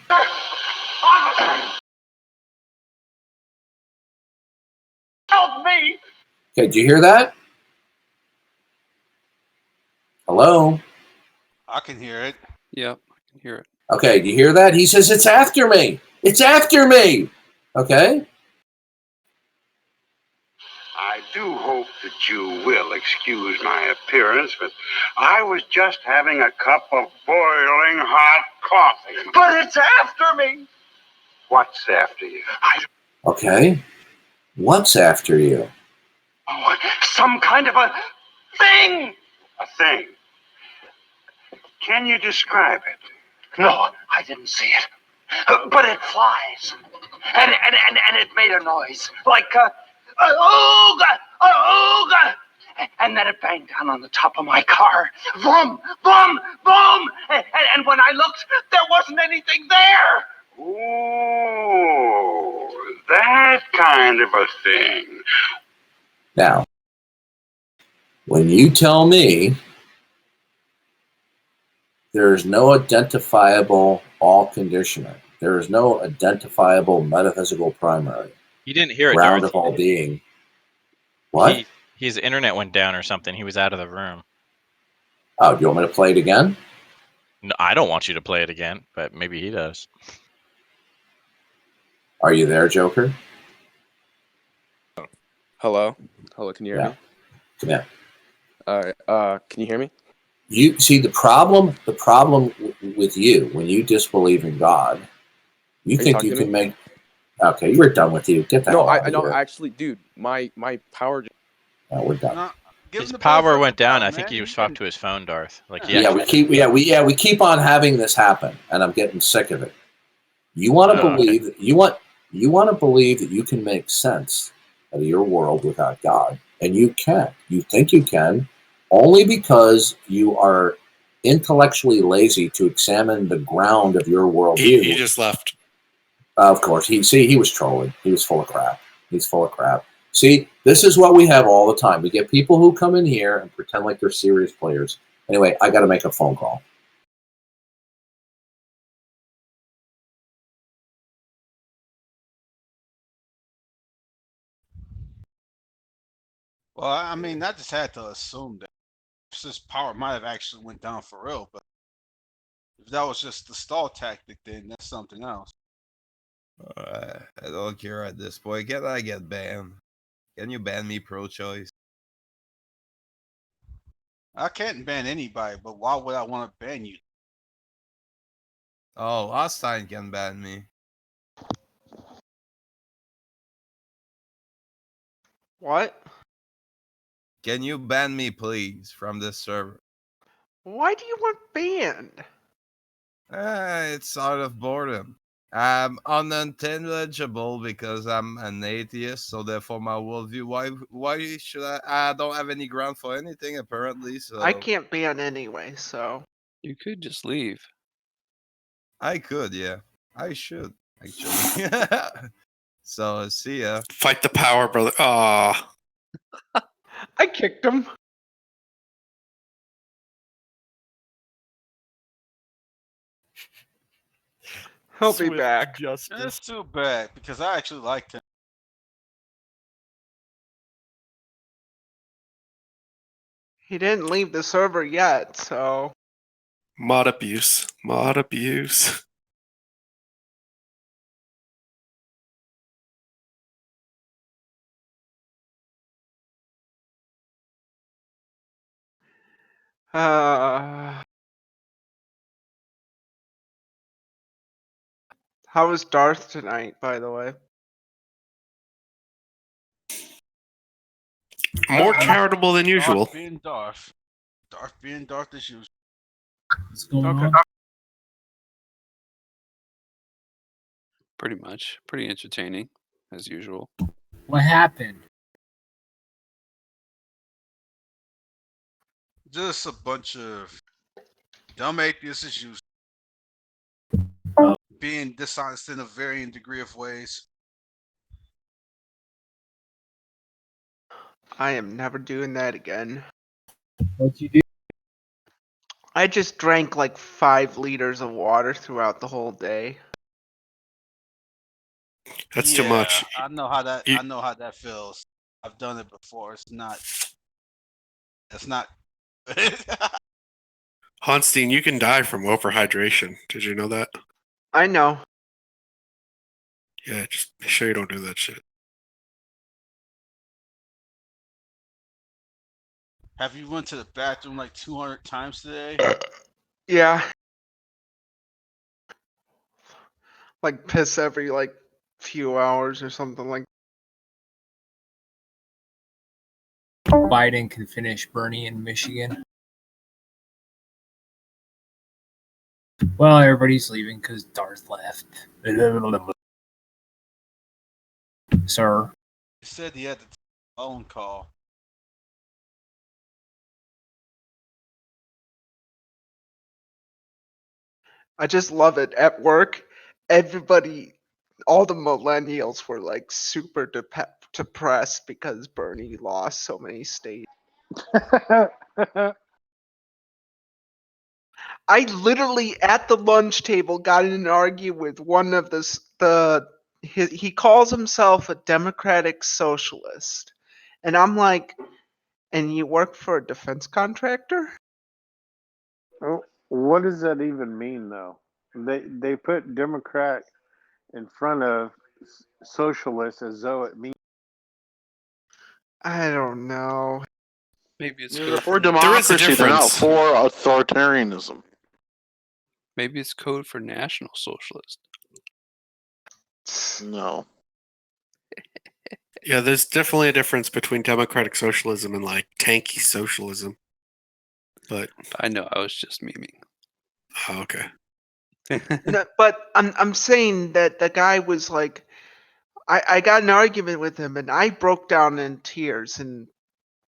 Help me! Okay, do you hear that? Hello? I can hear it. Yep, I can hear it. Okay, do you hear that? He says, it's after me! It's after me! Okay? I do hope that you will excuse my appearance, but I was just having a cup of boiling hot coffee. But it's after me! What's after you? Okay. What's after you? Oh, some kind of a thing! A thing? Can you describe it? No, I didn't see it. But it flies. And it made a noise. Like a ooga! A ooga! And then it banged down on the top of my car. Boom! Boom! Boom! And when I looked, there wasn't anything there! Ooh, that kind of a thing. Now, when you tell me there is no identifiable all-conditioner, there is no identifiable metaphysical primary, You didn't hear it, ground Darth. of all being. What? His internet went down or something. He was out of the room. Oh, do you want me to play it again? No, I don't want you to play it again, but maybe he does. Are you there, Joker? Hello? Hello, can you hear me? Yeah. All right, can you hear me? You see the problem with you when you disbelieve in God, you think you can make... Okay, we're done with you. Get the hell out of here. No, actually, dude, my power... No, we're done. His power went down. I think he swapped to his phone, Darth. Like we keep on having this happen, and I'm getting sick of it. You want to believe you want to believe that you can make sense of your world without God, and you can. You think you can, only because you are intellectually lazy to examine the ground of your worldview. He just left. Of course, he was trolling. He was full of crap. He's full of crap. See, this is what we have all the time. We get people who come in here and pretend like they're serious players. Anyway, I got to make a phone call. Well, I mean, I just had to assume that this power might have actually went down for real, but if that was just the stall tactic, then that's something else. I don't care at this point. Can I get banned? Can you ban me pro-choice? I can't ban anybody, but why would I want to ban you? Oh, Austin can ban me. What? Can you ban me, please, from this server? Why do you want banned? It's out of boredom. I'm unintelligible because I'm an atheist, so therefore my worldview. Why should I don't have any ground for anything apparently. So I can't ban anyway, so you could just leave. I could, yeah. I should actually. So see ya. Fight the power, brother. Ah. I kicked him. He'll be back. That's too bad because I actually liked him. He didn't leave the server yet, so Mod abuse. Mod abuse. how was Darth tonight, by the way? More charitable than usual. Darth being Darth. Darth being Darth as usual. What's going on? Pretty much. Pretty entertaining, as usual. What happened? Just a bunch of dumb atheists as usual. Being dishonest in a varying degree of ways. I am never doing that again. What'd you do? I just drank like 5 liters of water throughout the whole day. That's too much. I know how that. I know how that feels. I've done it before. It's not. It's not. Honstein, you can die from overhydration. Did you know that? I know. Yeah, just make sure you don't do that shit. Have you went to the bathroom like 200 times today? Yeah. Like piss every like few hours or something like. Biden can finish Bernie in Michigan. Well, everybody's leaving because Darth left. Sir. He said he had to take a phone call. I just love it. At work, everybody, all the millennials were like super depressed because Bernie lost so many states. I literally at the lunch table got in an argument with one of he calls himself a democratic socialist. And I'm like, and you work for a defense contractor? Oh, what does that even mean, though? They put Democrat in front of socialist as though it means. I don't know. Maybe it's they're for democracy. They're not for authoritarianism. Maybe it's code for National Socialist. No. Yeah, there's definitely a difference between democratic socialism and like tanky socialism. But I know, I was just memeing. Oh, okay. No, but I'm saying that the guy was like, I got an argument with him and I broke down in tears, and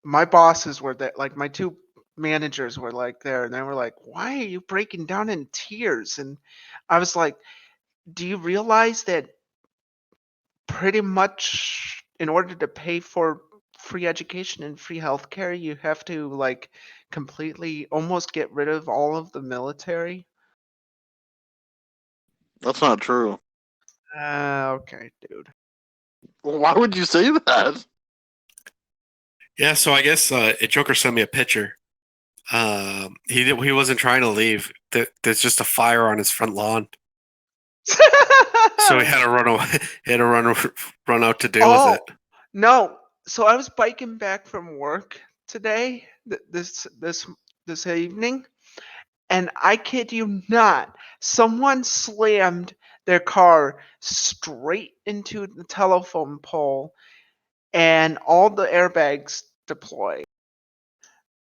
my bosses were there, like my 2 managers were like there, and they were like, why are you breaking down in tears? And I was like, do you realize that pretty much in order to pay for free education and free healthcare, you have to like completely almost get rid of all of the military? That's not true. Okay, dude. Well, why would you say that? Yeah, so I guess Joker sent me a picture. He wasn't trying to leave. There's just a fire on his front lawn. So he had to run away. He had to run out to deal with it. No. So I was biking back from work today, this evening, and I kid you not, someone slammed their car straight into the telephone pole, and all the airbags deploy.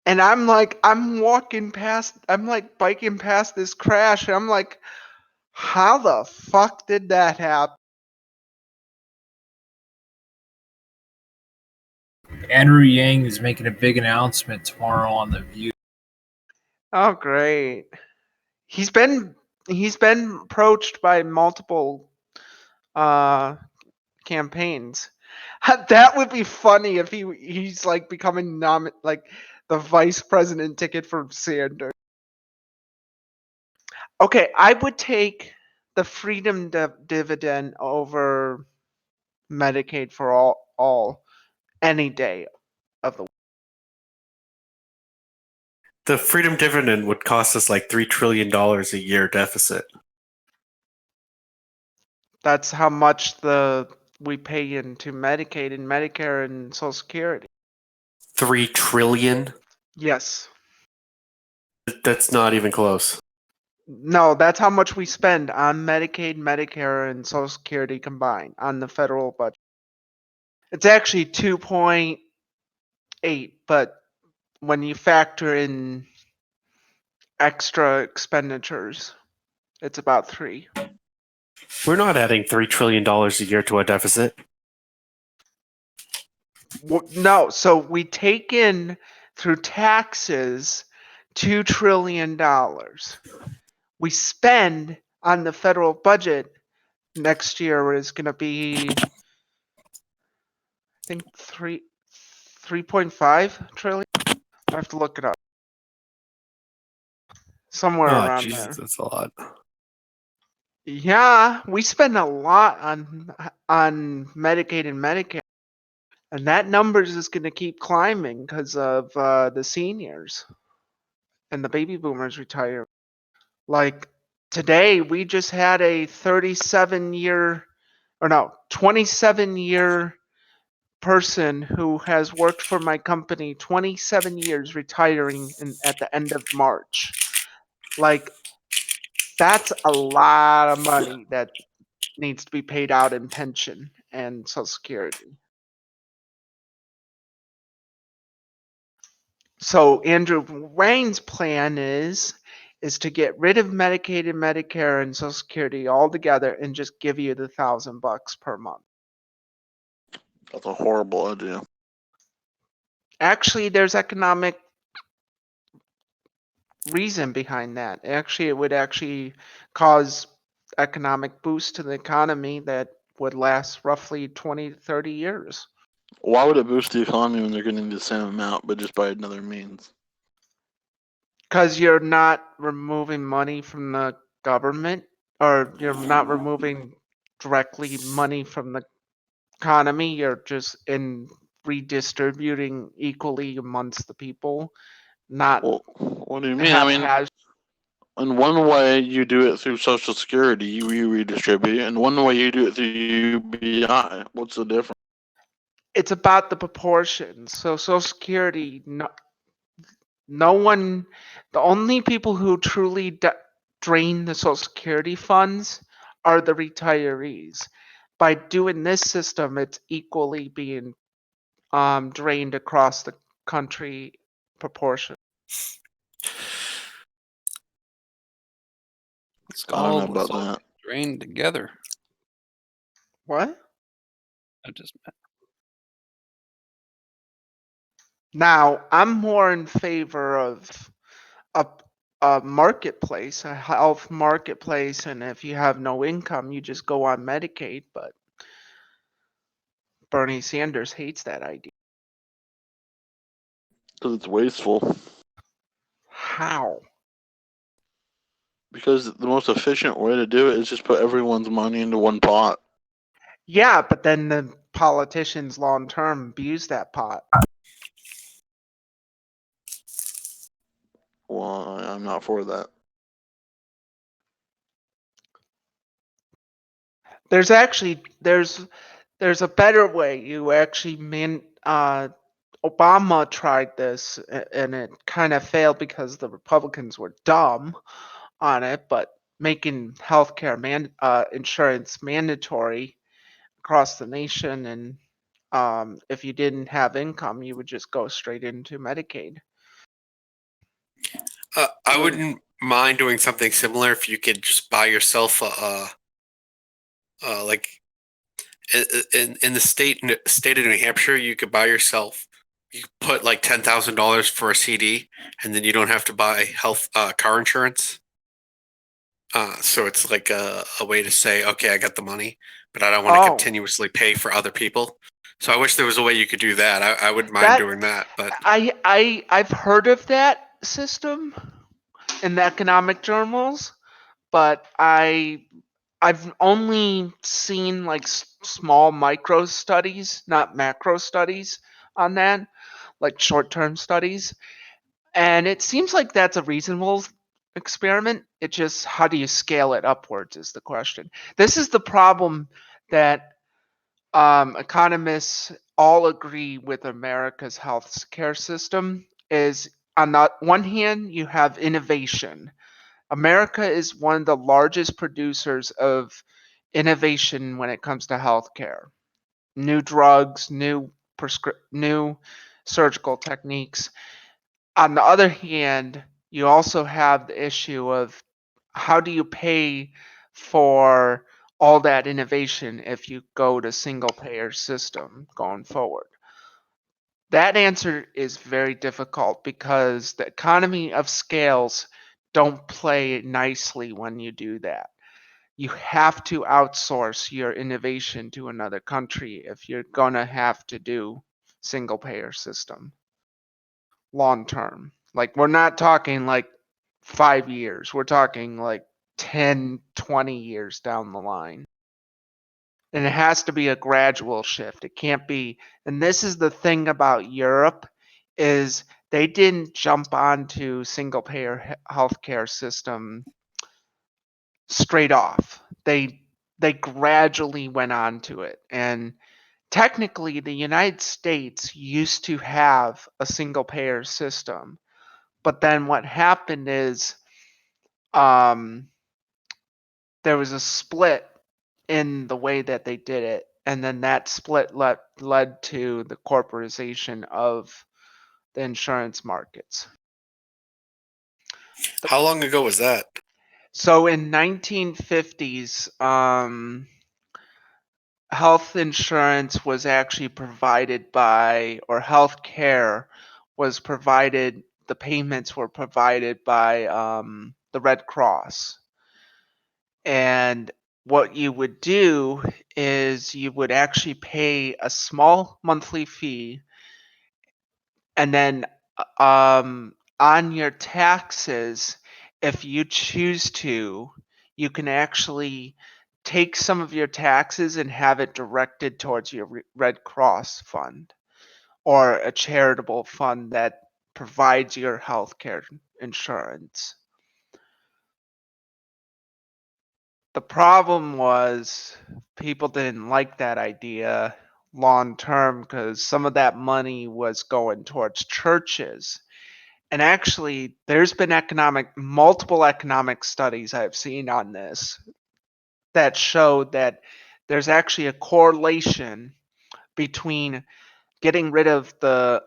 And I'm like, I'm like biking past this crash, and I'm like, how the fuck did that happen? Andrew Yang is making a big announcement tomorrow on The View. Oh, great. He's been approached by multiple campaigns. That would be funny if he's like becoming like the vice president ticket for Sanders. Okay, I would take the freedom dividend over Medicaid for all any day of the week. The freedom dividend would cost us like $3 trillion a year deficit. That's how much we pay into Medicaid and Medicare and Social Security. 3 trillion? Yes. That's not even close. No, that's how much we spend on Medicaid, Medicare, and Social Security combined on the federal budget. It's actually 2.8, but when you factor in extra expenditures, it's about 3. We're not adding $3 trillion a year to a deficit. Well, no, so we take in through taxes $2 trillion. We spend on the federal budget next year is going to be, I think, 3.5 trillion. I have to look it up. Somewhere around Jesus, there. that's a lot. Yeah, we spend a lot on Medicaid and Medicare, and that numbers is going to keep climbing because of the seniors and the baby boomers retire. Like today, we just had a 27-year person who has worked for my company 27 years retiring at the end of March. Like, that's a lot of money that needs to be paid out in pension and Social Security. So Andrew Wayne's plan is to get rid of Medicaid and Medicare and Social Security all together and just give you the $1,000 per month. That's a horrible idea. Actually, there's economic reason behind that. Actually, it would actually cause economic boost to the economy that would last roughly 20 to 30 years. Why would it boost the economy when they're getting the same amount, but just by another means? Because you're not removing money from the government, or you're not removing directly money from the economy. You're just redistributing equally amongst the people. Not Well, what do you mean? I mean, haphazard. in one way you do it through Social Security, you redistribute. In one way you do it through UBI. What's the difference? It's about the proportions. So Social Security, no one, the only people who truly drain the Social Security funds are the retirees. By doing this system, it's equally being drained across the country proportion. It's I don't know all about that. drained together. What? I just Now, I'm more in favor of a marketplace, a health marketplace, and if you have no income, you just go on Medicaid, but Bernie Sanders hates that idea. Because it's wasteful. How? Because the most efficient way to do it is just put everyone's money into one pot. Yeah, but then the politicians long term abuse that pot. Well, I'm not for that. There's a better way. You actually Obama tried this and it kind of failed because the Republicans were dumb on it, but making healthcare insurance mandatory across the nation, and if you didn't have income, you would just go straight into Medicaid. I wouldn't mind doing something similar if you could just buy yourself like in the state of New Hampshire, you could buy yourself. You put like $10,000 for a CD, and then you don't have to buy health car insurance. So it's like a way to say, okay, I got the money, but I don't want to continuously pay for other people. So I wish there was a way you could do that. I wouldn't mind doing that, but I've heard of that system in the economic journals, but I've only seen like small micro studies, not macro studies on that, like short-term studies. And it seems like that's a reasonable experiment. It just, how do you scale it upwards is the question. This is the problem that economists all agree with America's health care system is, on the one hand, you have innovation. America is one of the largest producers of innovation when it comes to healthcare. New drugs, new surgical techniques. On the other hand, you also have the issue of how do you pay for all that innovation if you go to single payer system going forward? That answer is very difficult because the economy of scales don't play nicely when you do that. You have to outsource your innovation to another country if you're gonna have to do single payer system long term. Like, we're not talking like 5 years, we're talking like 10, 20 years down the line. And it has to be a gradual shift. It can't be, and this is the thing about Europe, is they didn't jump onto single payer healthcare system straight off. They gradually went on to it. And technically the United States used to have a single payer system. But then what happened is there was a split in the way that they did it. And then that split led to the corporatization of the insurance markets. How long ago was that? So in 1950s, health insurance was actually provided by, or health care was provided, the payments were provided by the Red Cross. And what you would do is you would actually pay a small monthly fee, and then on your taxes, if you choose to, you can actually take some of your taxes and have it directed towards your Red Cross fund or a charitable fund that provides your healthcare insurance. The problem was people didn't like that idea long term because some of that money was going towards churches. And actually, there's been multiple economic studies I've seen on this that show that there's actually a correlation between getting rid of the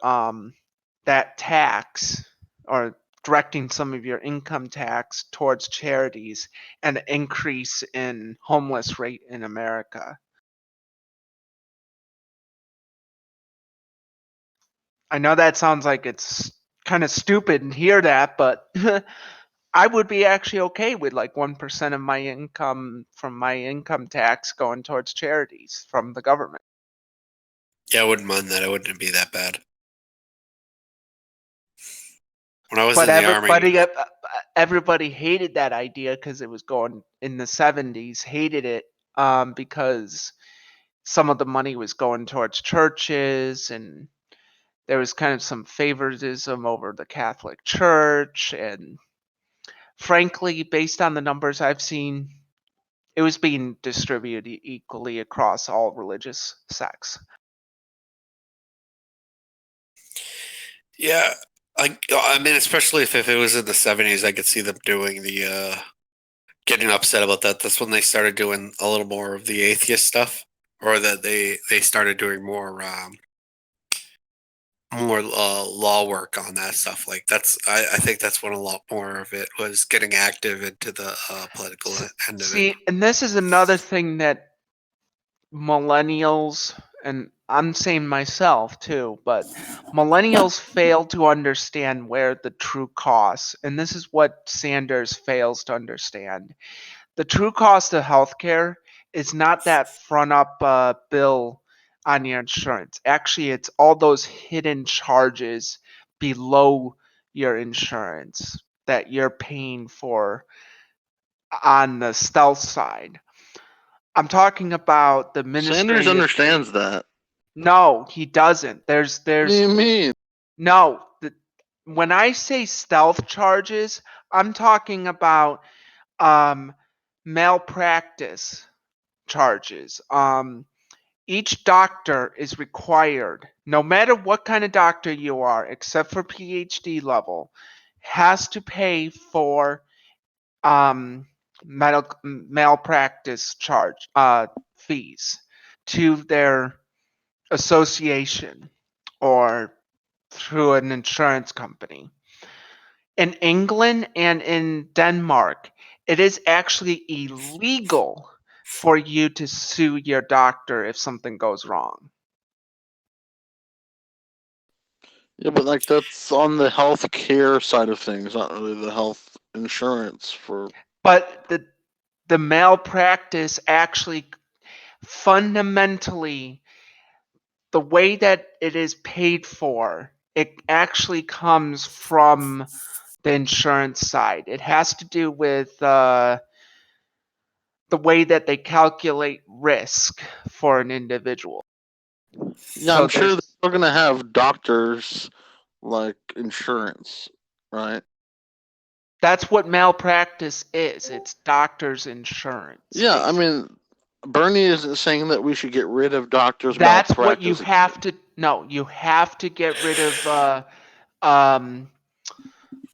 that tax, or directing some of your income tax towards charities, and an increase in homeless rate in America. I know that sounds like it's kind of stupid to hear that, but I would be actually okay with like 1% of my income from my income tax going towards charities from the government. Yeah, I wouldn't mind that. It wouldn't be that bad. When I was But in the Army, everybody hated that idea because it was going in the 70s, hated it because some of the money was going towards churches, and there was kind of some favoritism over the Catholic Church. And frankly, based on the numbers I've seen, it was being distributed equally across all religious sects. yeah, I mean, especially if it was in the 70s, I could see them doing the getting upset about that. That's when they started doing a little more of the atheist stuff, or that they started doing more law work on that stuff. Like I think that's when a lot more of it was getting active into the political end of it. And this is another thing that millennials, and I'm saying myself too, but millennials fail to understand where the true costs, and this is what Sanders fails to understand. The true cost of healthcare is not that front up bill on your insurance. Actually, it's all those hidden charges below your insurance that you're paying for on the stealth side. I'm talking about the Sanders understands that. No, he doesn't. What do you mean? No. When I say stealth charges, I'm talking about malpractice charges. Each doctor is required, no matter what kind of doctor you are, except for PhD level, has to pay for malpractice charge fees to their association or through an insurance company. In England and in Denmark, it is actually illegal for you to sue your doctor if something goes wrong. Yeah, but like that's on the health care side of things, not really the health insurance for. But the malpractice actually fundamentally, the way that it is paid for, it actually comes from the insurance side. It has to do with the way that they calculate risk for an individual. Yeah, I'm sure they're still gonna have doctors like insurance, right? That's what malpractice is. It's doctor's insurance. Yeah, I mean, Bernie isn't saying that we should get rid of doctors' That's what you malpractice. have to. No, you have to get rid of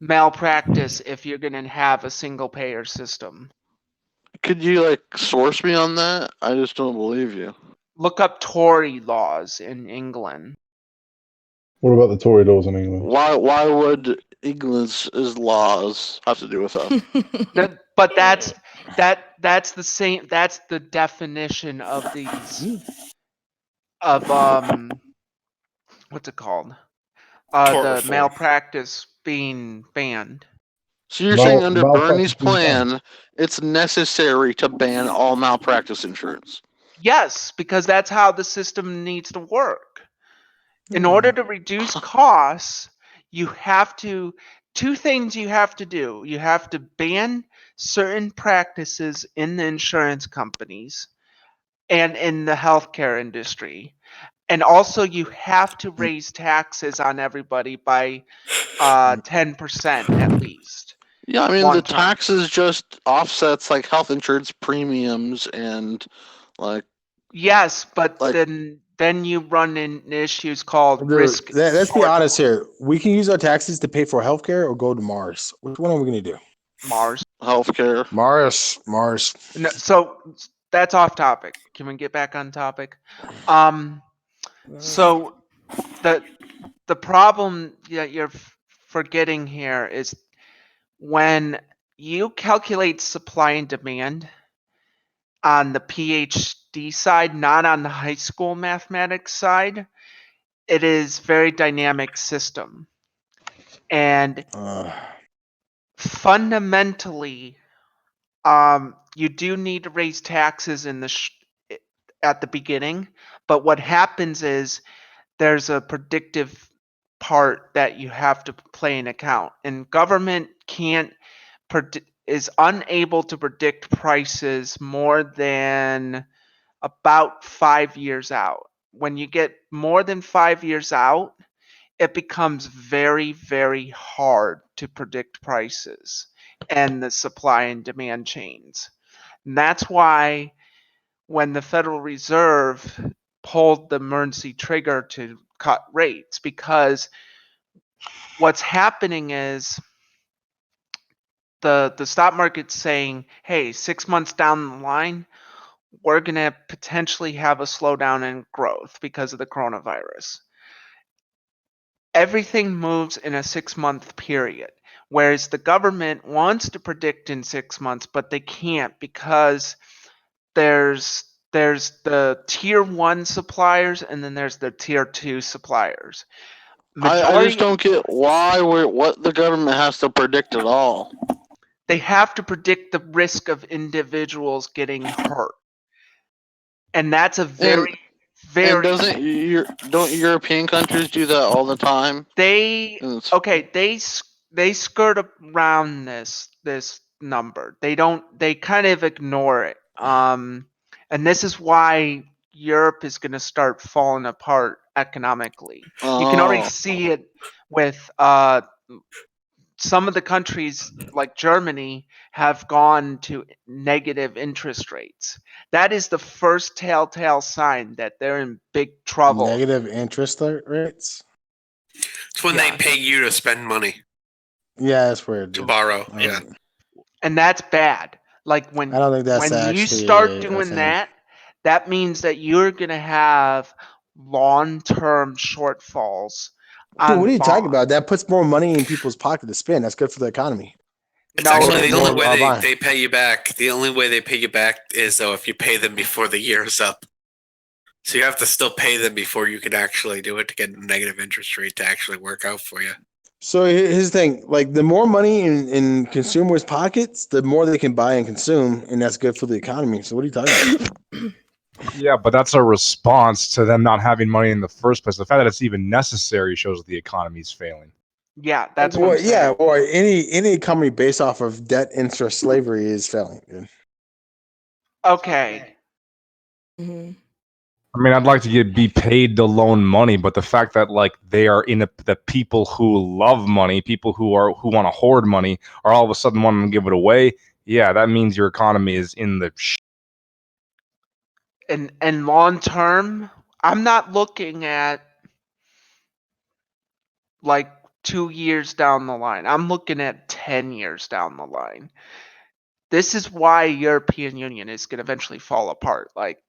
malpractice if you're going to have a single payer system. Could you like source me on that? I just don't believe you. Look up Tory laws in England. What about the Tory laws in England? Why would England's laws have to do with us? But that's the same. That's the definition of these of what's it called? The malpractice being banned. So you're saying under Bernie's plan, it's necessary to ban all malpractice insurance? Yes, because that's how the system needs to work. In order to reduce costs, you have to, two things you have to do. You have to ban certain practices in the insurance companies and in the healthcare industry. And also you have to raise taxes on everybody by 10% at least. Yeah, I mean the taxes just offsets like health insurance premiums and like. Yes, but then you run into issues called risk. Let's be honest here. We can use our taxes to pay for healthcare or go to Mars. Which one are we going to do? Mars. Healthcare. Mars. No, so that's off topic. Can we get back on topic? So the problem that you're forgetting here is when you calculate supply and demand on the PhD side, not on the high school mathematics side, it is very dynamic system. And fundamentally, you do need to raise taxes in the at the beginning, but what happens is there's a predictive part that you have to play in account, and government is unable to predict prices more than about 5 years out. When you get more than 5 years out, it becomes very, very hard to predict prices and the supply and demand chains. And that's why when the Federal Reserve pulled the emergency trigger to cut rates, because what's happening is the stock market's saying, hey, 6 months down the line, we're going to potentially have a slowdown in growth because of the coronavirus. Everything moves in a 6-month period, whereas the government wants to predict in 6 months, but they can't because there's the tier 1 suppliers and then there's the tier 2 suppliers. I just don't get what the government has to predict at all. They have to predict the risk of individuals getting hurt. And that's a very And don't European countries do that all the time? They skirt around this number. They kind of ignore it. And this is why Europe is going to start falling apart economically. You can already see it with some of the countries like Germany have gone to negative interest rates. That is the first telltale sign that they're in big trouble. Negative interest rates? It's when they pay you to spend money. Yeah, that's weird. To borrow, yeah. And that's bad. Like when I don't think that's when you actually start doing that means that you're going to have long-term shortfalls. Dude, what are you talking about? That puts more money in people's pocket to spend. That's good for the economy. It's actually the only way they pay you back. The only way they pay you back is though if you pay them before the year is up. So you have to still pay them before you can actually do it to get a negative interest rate to actually work out for you. So here's the thing: like the more money in consumers' pockets, the more they can buy and consume, and that's good for the economy. So what are you talking about? Yeah, but that's a response to them not having money in the first place. The fact that it's even necessary shows that the economy is failing. Yeah, that's what I'm saying. Yeah, or any economy based off of debt, interest, slavery is failing. Dude. Okay. Mm-hmm. I mean, I'd like to be paid to loan money, but the fact that like they are in the people who love money, people who want to hoard money, are all of a sudden wanting to give it away. Yeah, that means your economy is in the. And long term, I'm not looking at like 2 years down the line. I'm looking at 10 years down the line. This is why European Union is going to eventually fall apart. Like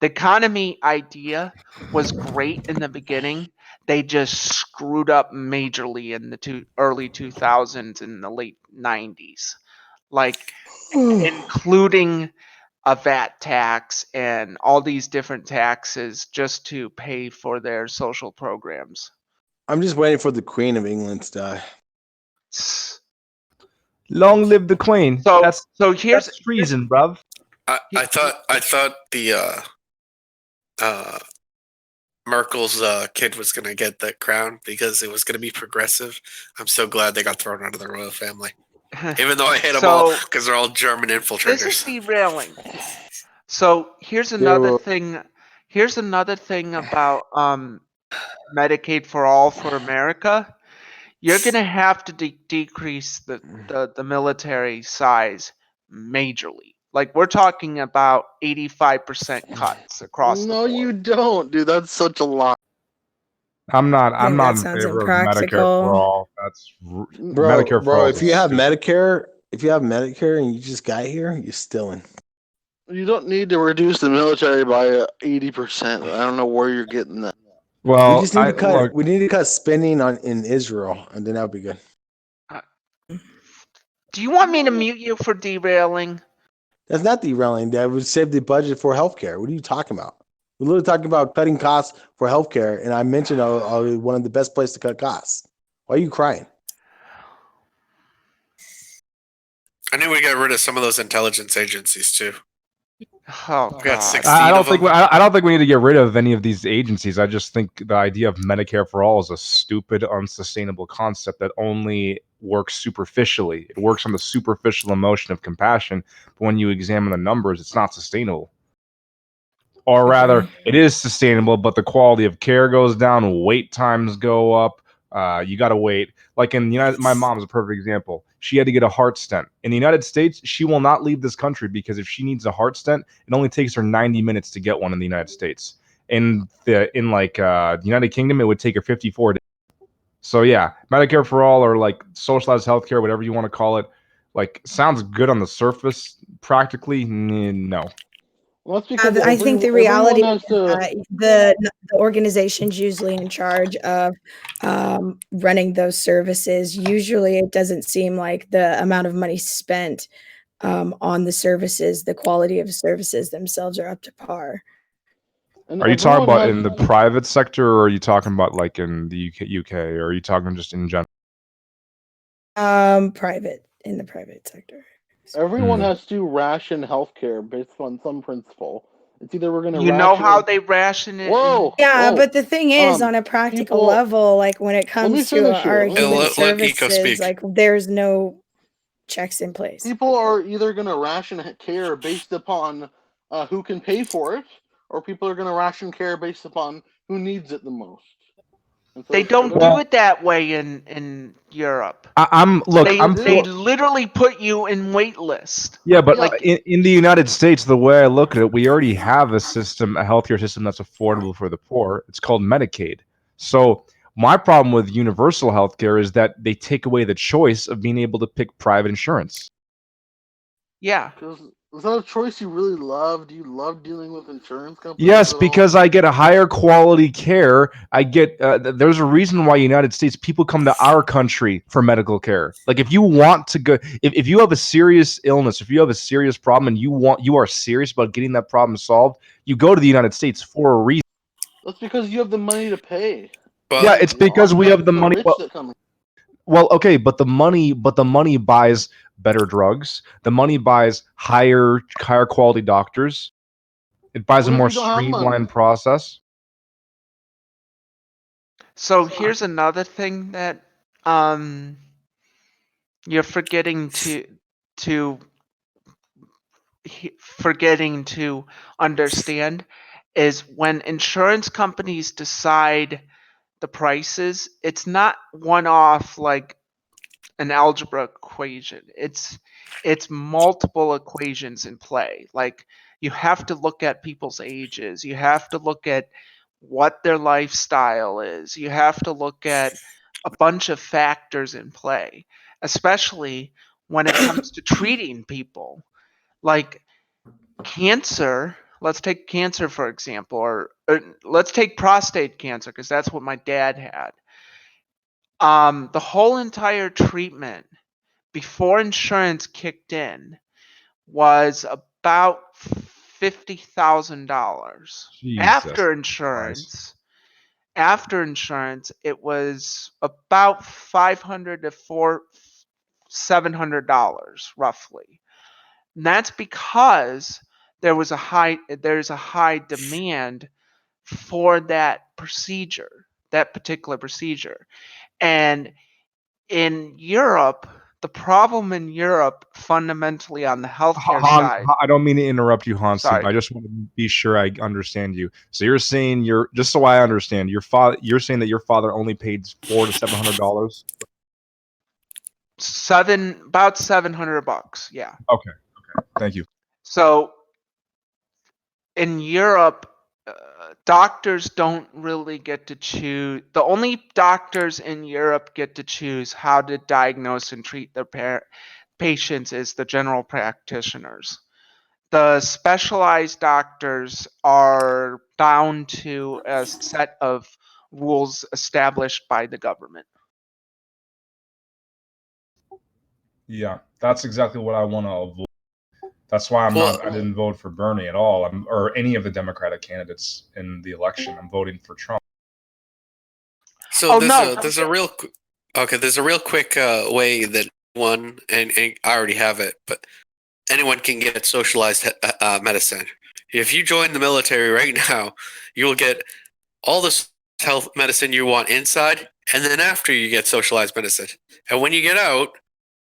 the economy idea was great in the beginning. They just screwed up majorly in the early 2000s and the late 90s. Like including a VAT tax and all these different taxes just to pay for their social programs. I'm just waiting for the Queen of England to die. Long live the Queen. So that's treason, bruv. I thought the Merkel's kid was gonna get the crown because it was gonna be progressive. I'm so glad they got thrown out of the royal family. Even though I hate them all because they're all German infiltrators. This is derailing. So here's another thing. Here's another thing about Medicaid for all for America. You're gonna have to decrease the military size majorly. Like we're talking about 85% cuts across the board. No, you don't, dude. That's such a lie. I'm not that in sounds favor of Medicare impractical. for all. That's Medicare for all. If you have Medicare and you just got here, you're stealing. You don't need to reduce the military by 80%. I don't know where you're getting that. Well, we just need to cut. We need to cut spending in Israel, and then that'll be good. Do you want me to mute you for derailing? That's not derailing. That would save the budget for healthcare. What are you talking about? We're literally talking about cutting costs for healthcare, and I mentioned one of the best places to cut costs. Why are you crying? I knew we got rid of some of those intelligence agencies too. Oh, we got 16 I don't think we need to get rid of any of these agencies. I just think the idea of Medicare for all is a stupid, unsustainable concept that only works superficially. It works on the superficial emotion of compassion, but when you examine the numbers, it's not sustainable. Or rather, it is sustainable, but the quality of care goes down, wait times go up. You got to wait. Like in the United, my mom's a perfect example. She had to get a heart stent. In the United States, she will not leave this country because if she needs a heart stent, it only takes her 90 minutes to get one in the United States. In the United Kingdom, it would take her 54 days. So yeah, Medicare for all or like socialized healthcare, whatever you want to call it, like sounds good on the surface. Practically, no. Well, that's because I think the reality is to... the organizations usually in charge of running those services, usually it doesn't seem like the amount of money spent on the services, the quality of services themselves are up to par. Are you talking about in the private sector, or are you talking about like in the UK, or are you talking just in general? Private, in the private sector. Everyone has to ration healthcare based on some principle. It's either we're going to ration... You know how they ration it? Whoa! Yeah, whoa. but the thing is, on a practical level, like when it comes to our human services, like there's no checks in place. People are either going to ration care based upon who can pay for it, or people are going to ration care based upon who needs it the most. So they don't do it that way in Europe. They literally put you in wait list. Yeah, but like in the United States, the way I look at it, we already have a system, a healthcare system that's affordable for the poor. It's called Medicaid. So my problem with universal healthcare is that they take away the choice of being able to pick private insurance. Yeah. Is that a choice you really love? Do you love dealing with insurance companies? Yes, because I get a higher quality care. I get there's a reason why United States people come to our country for medical care. Like if you want to go, if you have a serious illness, if you have a serious problem and you are serious about getting that problem solved, you go to the United States for a reason. That's because you have the money to pay. Yeah, it's because we have the money. Rich that come. Well, okay, but the money buys better drugs. The money buys higher quality doctors. It buys What a if more you don't have money? streamlined process. So here's another thing that you're forgetting to understand is when insurance companies decide the prices, it's not one off like an algebra equation. It's multiple equations in play. Like you have to look at people's ages, you have to look at what their lifestyle is, you have to look at a bunch of factors in play, especially when it comes to treating people. Like cancer, let's take cancer for example, or let's take prostate cancer because that's what my dad had. The whole entire treatment before insurance kicked in was about $50,000. After insurance, it was about $500 to $700 roughly. And that's because there's a high demand for that particular procedure. And in Europe, the problem in Europe fundamentally on the healthcare side. I don't mean to interrupt you, Hansi, Sorry. but I just want to be sure I understand you. So you're saying just so I understand, you're saying that your father only paid $400 to $700? About $700, yeah. Okay. Thank you. So in Europe, doctors don't really get to choose. The only doctors in Europe get to choose how to diagnose and treat their patients is the general practitioners. The specialized doctors are bound to a set of rules established by the government. Yeah, that's exactly what I want to avoid. That's why I didn't vote for Bernie at all, or any of the Democratic candidates in the election. I'm voting for Trump. So there's a real quick way that and I already have it, but anyone can get socialized medicine. If you join the military right now, you will get all the health medicine you want inside, and then after you get socialized medicine. And when you get out,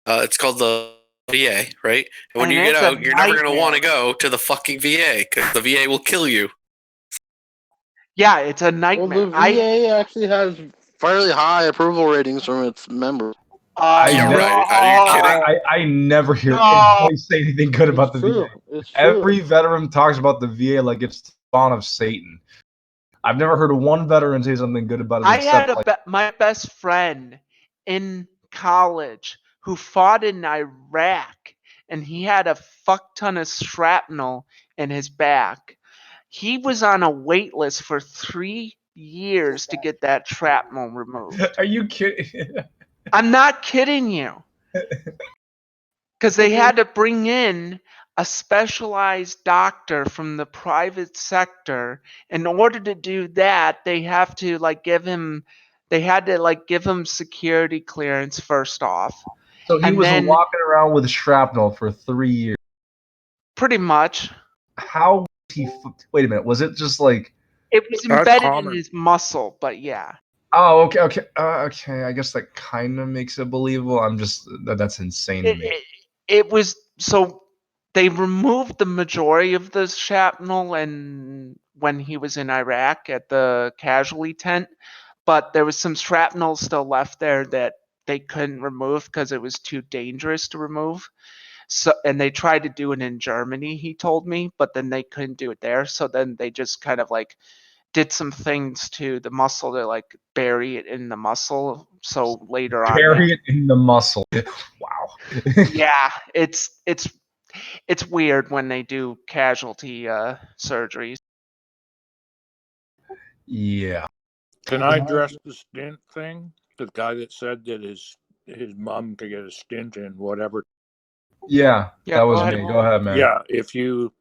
it's called the VA, right? And when you get out, you're never going to want to go to the fucking VA because the VA will kill you. Yeah, it's a nightmare. Well, the VA actually has fairly high approval ratings from its members. Right. Are you kidding? I never hear anybody say anything good about the VA. It's Every veteran talks about the VA like it's the spawn of Satan. I've never heard of one veteran say something good about it. I had my best friend in college who fought in Iraq, and he had a fuck ton of shrapnel in his back. He was on a wait list for 3 years to get that shrapnel removed. Are you kidding? I'm not kidding you. Because they had to bring in a specialized doctor from the private sector. In order to do that, they have to give him security clearance first off. So he was walking around with shrapnel for 3 years. Pretty much. How was he? Wait a minute. Was it just like it was embedded in his muscle? But yeah. Oh, okay. I guess that kind of makes it believable. That's insane to me. It was so they removed the majority of the shrapnel and when he was in Iraq at the casualty tent, but there was some shrapnel still left there that they couldn't remove because it was too dangerous to remove. So, and they tried to do it in Germany, he told me, but then they couldn't do it there. So then they just kind of did some things to the muscle to bury it in the muscle. So later on, bury it in the muscle. Wow. Yeah, it's it's weird when they do casualty surgeries. Yeah. Can I address the stint thing? The guy that said that his mom could get a stint in whatever. Yeah, Yeah, that go was ahead. me. Go ahead, man. Yeah, if you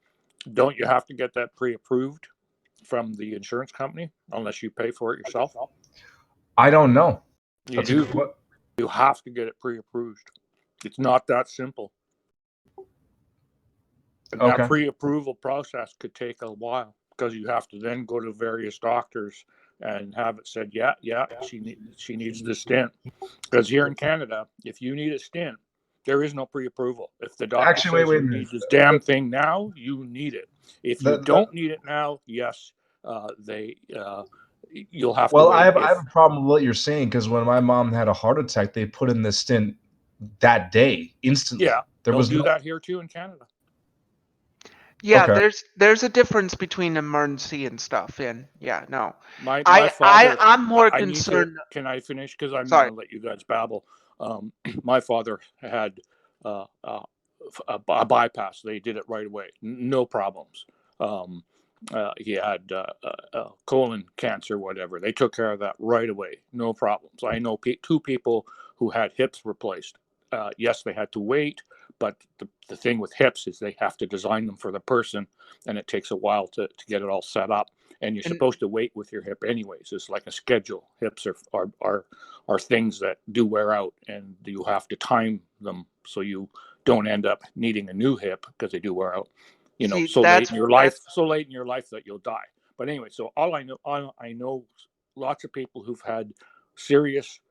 have to get that pre-approved from the insurance company unless you pay for it yourself? I don't know. You do. You have to get it pre-approved. It's not that simple. And Okay. that pre-approval process could take a while because you have to then go to various doctors and have it said, yeah, she needs the stint. Because here in Canada, if you need a stint, there is no pre-approval. If the doctor Actually, says wait a you minute. need this damn thing now, you need it. If you don't need it now, yes, you'll have to Well, wait. I have a problem with what you're saying because when my mom had a heart attack, they put in the stint that day, instantly. Yeah, there was do that here too in Canada. Yeah, Okay. there's a difference between emergency and stuff. And yeah, no, My father. I'm more I concerned. Can I finish? Because I'm Sorry. going to let you guys babble. My father had a bypass. They did it right away, no problems. He had colon cancer, whatever. They took care of that right away, no problems. I know two people who had hips replaced. Yes, they had to wait, but the thing with hips is they have to design them for the person, and it takes a while to get it all set up. And you're supposed to wait with your hip anyways. It's like a schedule. Hips are things that do wear out, and you have to time them so you don't end up needing a new hip because they do wear out. See, so late in your life that you'll die. But anyway, so I know lots of people who've had serious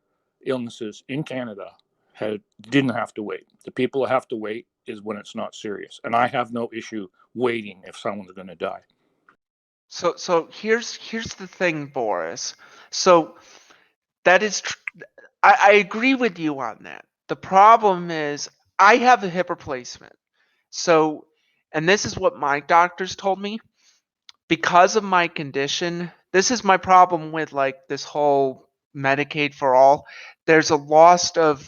illnesses in Canada didn't have to wait. The people who have to wait is when it's not serious, and I have no issue waiting if someone's going to die. So here's the thing, Boris. So that is, I agree with you on that. The problem is I have a hip replacement. So, and this is what my doctors told me. Because of my condition, this is my problem with like this whole Medicaid for all. There's a loss of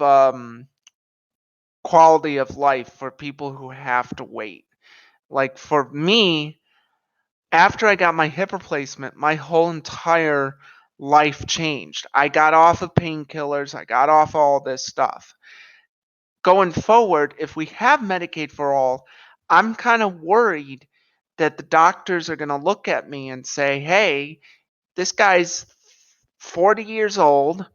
quality of life for people who have to wait. Like for me, after I got my hip replacement, my whole entire life changed. I got off of painkillers, I got off all this stuff. Going forward, if we have Medicaid for all, I'm kind of worried that the doctors are going to look at me and say, hey, this guy's 40 years old,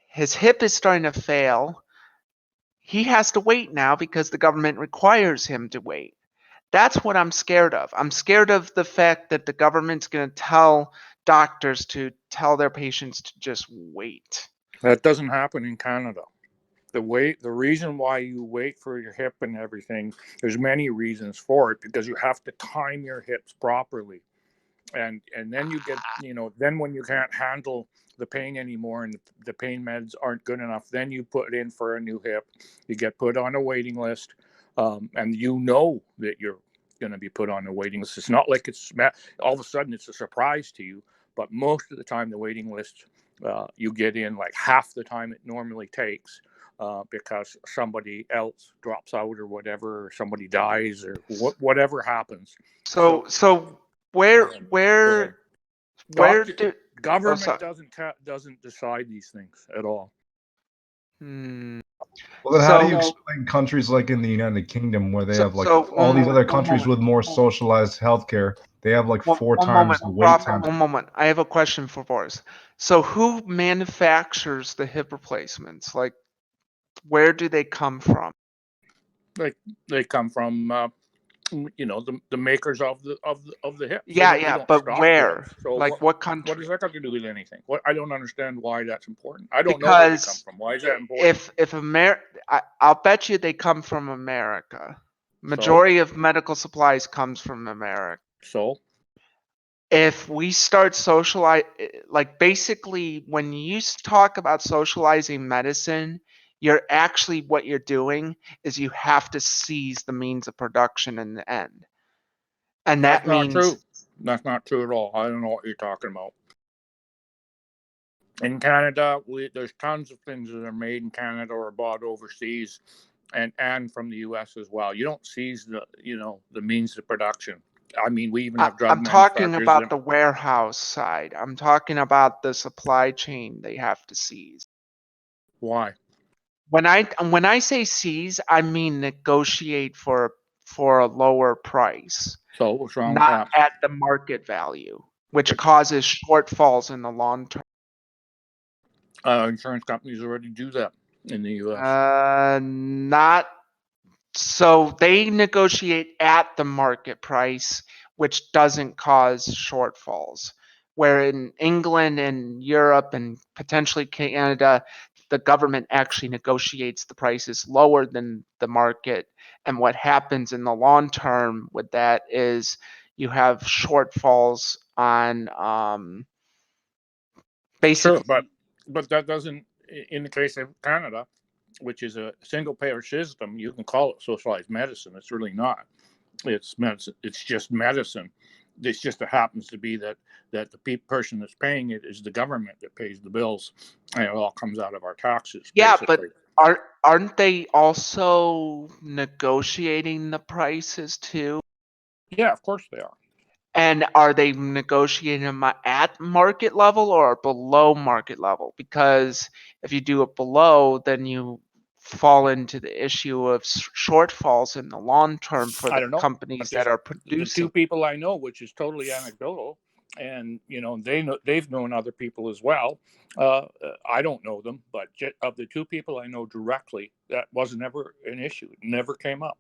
his hip is starting to fail. He has to wait now because the government requires him to wait. That's what I'm scared of. I'm scared of the fact that the government's going to tell doctors to tell their patients to just wait. That doesn't happen in Canada. The reason why you wait for your hip and everything, there's many reasons for it, because you have to time your hips properly. And then you get, then when you can't handle the pain anymore and the pain meds aren't good enough, then you put in for a new hip. You get put on a waiting list, and that you're going to be put on a waiting list. It's not like it's all of a sudden it's a surprise to you, but most of the time the waiting list, you get in like half the time it normally takes. Because somebody else drops out or whatever, or somebody dies or whatever happens. So where do government doesn't decide these things at all. Well, then how do you explain countries like in the United Kingdom where they have like all these other countries with more socialized healthcare? They have like four times the wait time. One moment. I have a question for Boris. So who manufactures the hip replacements? Like, where do they come from? They come from the makers of the hips. Yeah, but where? So like what country? What does that got to do with anything? I don't understand why that's important. I don't know where they come from. Why is that important? If I'll bet you they come from America. Majority of medical supplies comes from America. So if we start like basically when you talk about socializing medicine, what you're doing is you have to seize the means of production in the end. And that's not true. That's not true at all. I don't know what you're talking about. In Canada, there's tons of things that are made in Canada or bought overseas and from the U.S. as well. You don't seize the means of production. I mean, we even have drug I'm talking manufacturers. about the warehouse side. I'm talking about the supply chain they have to seize. Why? When I say seize, I mean negotiate for a lower price. So what's wrong with Not that? at the market value, which causes shortfalls in the long term. Insurance companies already do that in the U.S. Not so they negotiate at the market price, which doesn't cause shortfalls. Where in England and Europe and potentially Canada, the government actually negotiates the prices lower than the market. And what happens in the long term with that is you have shortfalls on basically. Sure, but that doesn't. In the case of Canada, which is a single payer system, you can call it socialized medicine. It's really not. It's medicine. It's just medicine. It's just it happens to be that the person that's paying it is the government that pays the bills, and it all comes out of our taxes. Yeah, basically. but aren't they also negotiating the prices too? Yeah, of course they are. And are they negotiating them at market level or below market level? Because if you do it below, then you fall into the issue of shortfalls in the long term for I the don't know, companies that are producing. The two people I know, which is totally anecdotal, and they've known other people as well. I don't know them, but of the two people I know directly, that wasn't ever an issue. It never came up.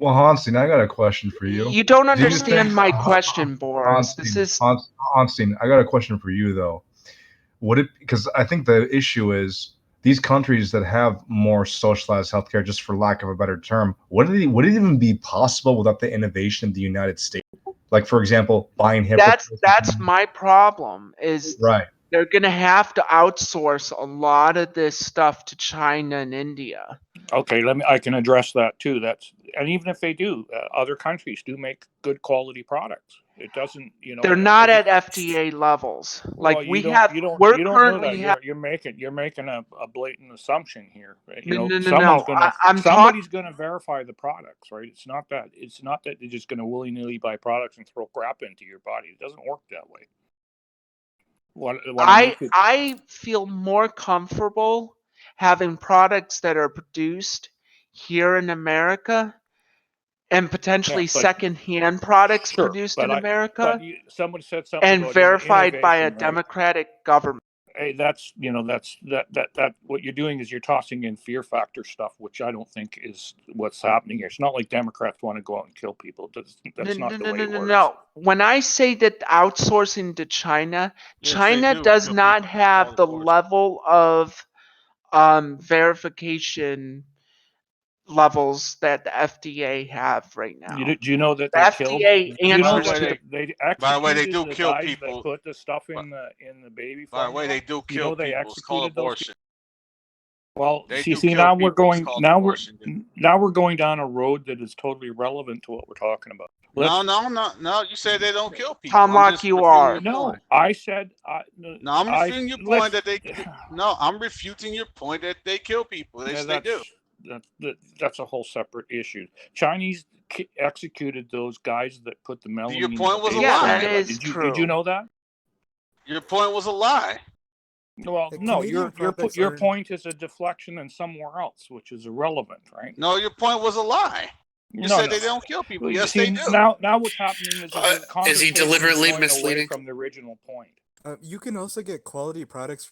Well, Hanstein, I got a question for you. You don't understand my question, Boris. Hanstein, I got a question for you though. Because I think the issue is these countries that have more socialized healthcare, just for lack of a better term, would it even be possible without the innovation of the United States? Like, for example, buying hip. That's my problem. Is right. They're going to have to outsource a lot of this stuff to China and India. Okay, I can address that too. And even if they do, other countries do make good quality products. It doesn't, They're not at FDA levels. Like well, we have, we're currently know that. You're making a blatant assumption here. No. Somebody's gonna verify the products, right? It's not that they're just gonna willy-nilly buy products and throw crap into your body. It doesn't work that way. I feel more comfortable having products that are produced here in America and potentially secondhand products produced in America someone said something and about verified by a right? democratic government. Hey, that's that what you're doing is you're tossing in fear factor stuff, which I don't think is what's happening here. It's not like Democrats want to go out and kill people. That's not the way it works. No. When I say that outsourcing to China, China does not have the level of verification levels that the FDA have right now. Do you know that the FDA answers they by the way, they do the kill guys people. that put the stuff in the baby By the way, they do kill they people. It's called executed those abortion. Well, They see, do kill now people. we're going It's called now abortion. now we're going down a road that is totally relevant to what we're talking about. No. You said they don't kill people. Tom Locke, you are. No, I said. No, I'm refuting your point that they. No, I'm refuting your point that they kill people. They do. That's a whole separate issue. Chinese executed those guys that put the melamine. Your point was a Yeah, lie. that is true. Did you know that? Your point was a lie. Well, no, your point is a deflection and somewhere else, which is irrelevant, right? No, your point was a lie. You said they don't kill people. Well, yes, see, they do. Now what's happening is is he deliberately going misleading away from the original point? You can also get quality products.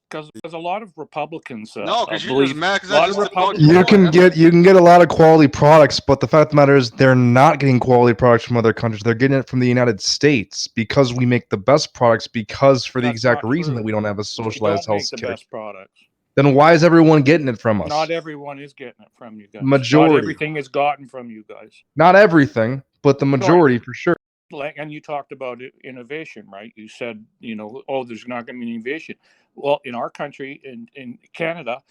Because a lot of Republicans no, because you're just mad because you can get a lot of quality products, but the fact of the matter is they're not getting quality products from other countries. They're getting it from the United States because we make the best products. Because for the exact reason that we don't have a socialized health care. The best products. Then why is everyone getting it from us? Not everyone is getting it from you guys. Majority. Not everything is gotten from you guys. Not everything, but the majority for sure. And you talked about innovation, right? You said, there's not going to be innovation. Well, in our country, in Canada,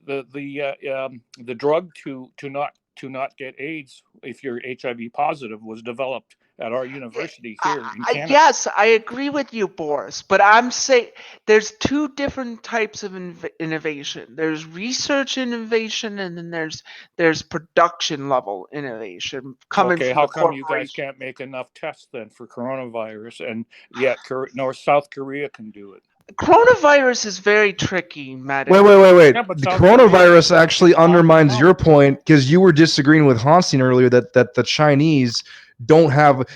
the drug to not get AIDS if you're HIV positive was developed at our university here in Canada. Yes, I agree with you, Boris. But I'm saying there's two different types of innovation. There's research innovation, and then there's production level innovation coming Okay, from how the come you corporation. guys can't make enough tests then for coronavirus, and yet South Korea can do it? Coronavirus is very tricky medically. Wait. Yeah, but The South Korea coronavirus is actually undermines your point because you were disagreeing with Hansen earlier that the Chinese don't have.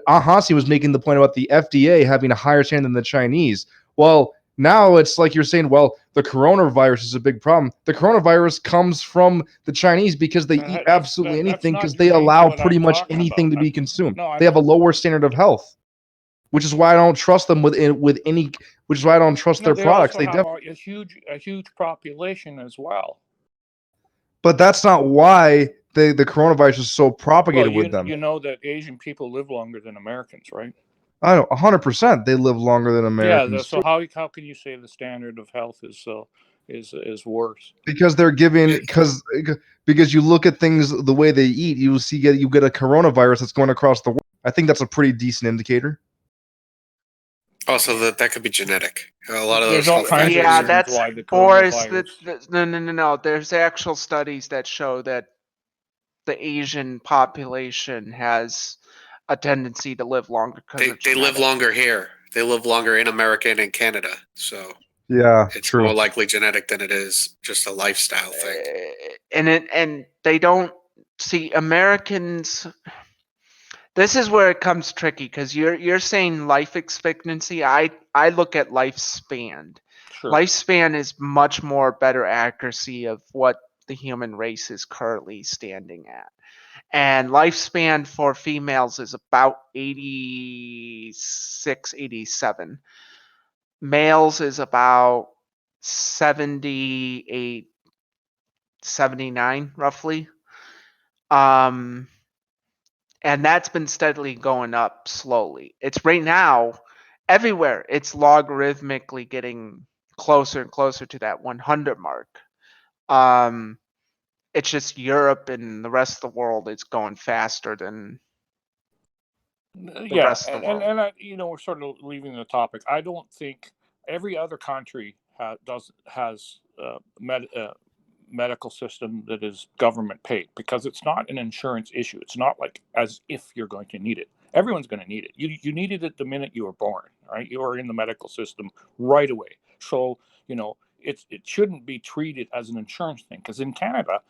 Hansen was making the point about the FDA having a higher standard than the Chinese. Well, now it's like you're saying, well, the coronavirus is a big problem. The coronavirus comes from the Chinese because they eat absolutely anything because they allow pretty much anything to be consumed. No, They have a lower standard of health, which is why I don't trust them with any. Which is why I don't trust their they products. also They have a huge population as well. But that's not why the coronavirus is so propagated with them. You know that Asian people live longer than Americans, right? I know 100%. They live longer than Americans. Yeah. So how can you say the standard of health is worse? Because they're giving because you look at things the way they eat, you get a coronavirus that's going across the world. I think that's a pretty decent indicator. Also, that could be genetic. A lot of There's those all health kinds of factors. reasons That's why the Boris. coronavirus. No. There's actual studies that show that the Asian population has a tendency to live longer because of They live genetics. longer here. They live longer in America and in Canada. So yeah, it's true. more likely genetic than it is just a lifestyle thing. And they don't see Americans. This is where it comes tricky because you're saying life expectancy. I look at lifespan. Sure. Lifespan is much more better accuracy of what the human race is currently standing at. And lifespan for females is about 86, 87. Males is about 78, 79 roughly. And that's been steadily going up slowly. It's right now everywhere. It's logarithmically getting closer and closer to that 100 mark. It's just Europe and the rest of the world is going faster than the rest of the world. And we're sort of leaving the topic. I don't think every other country has medical system that is government paid because it's not an insurance issue. It's not like as if you're going to need it. Everyone's going to need it. You needed it the minute you were born, right? You are in the medical system right away. So it shouldn't be treated as an insurance thing because in Canada.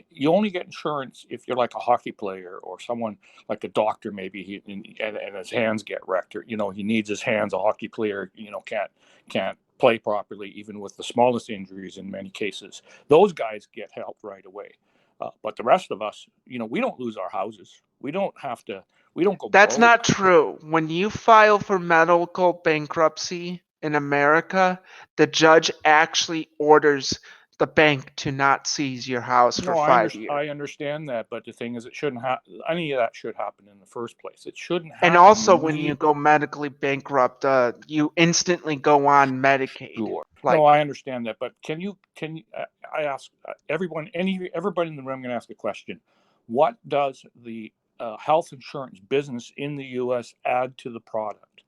You only get insurance if you're like a hockey player or someone like a doctor, maybe and his hands get wrecked, or he needs his hands. A hockey player, can't play properly, even with the smallest injuries. In many cases, those guys get help right away. But the rest of us, we don't lose our houses. We don't have to. We don't go. That's broke. not true. When you file for medical bankruptcy in America, the judge actually orders the bank to not seize your house for 5 years. I understand that, but the thing is, it shouldn't happen. Any of that should happen in the first place. It shouldn't happen. And also, when you go medically bankrupt, you instantly go on Medicaid. Sure. No, I understand that, but can you? I ask everybody in the room. I'm going to ask a question. What does the health insurance business in the U.S. add to the product?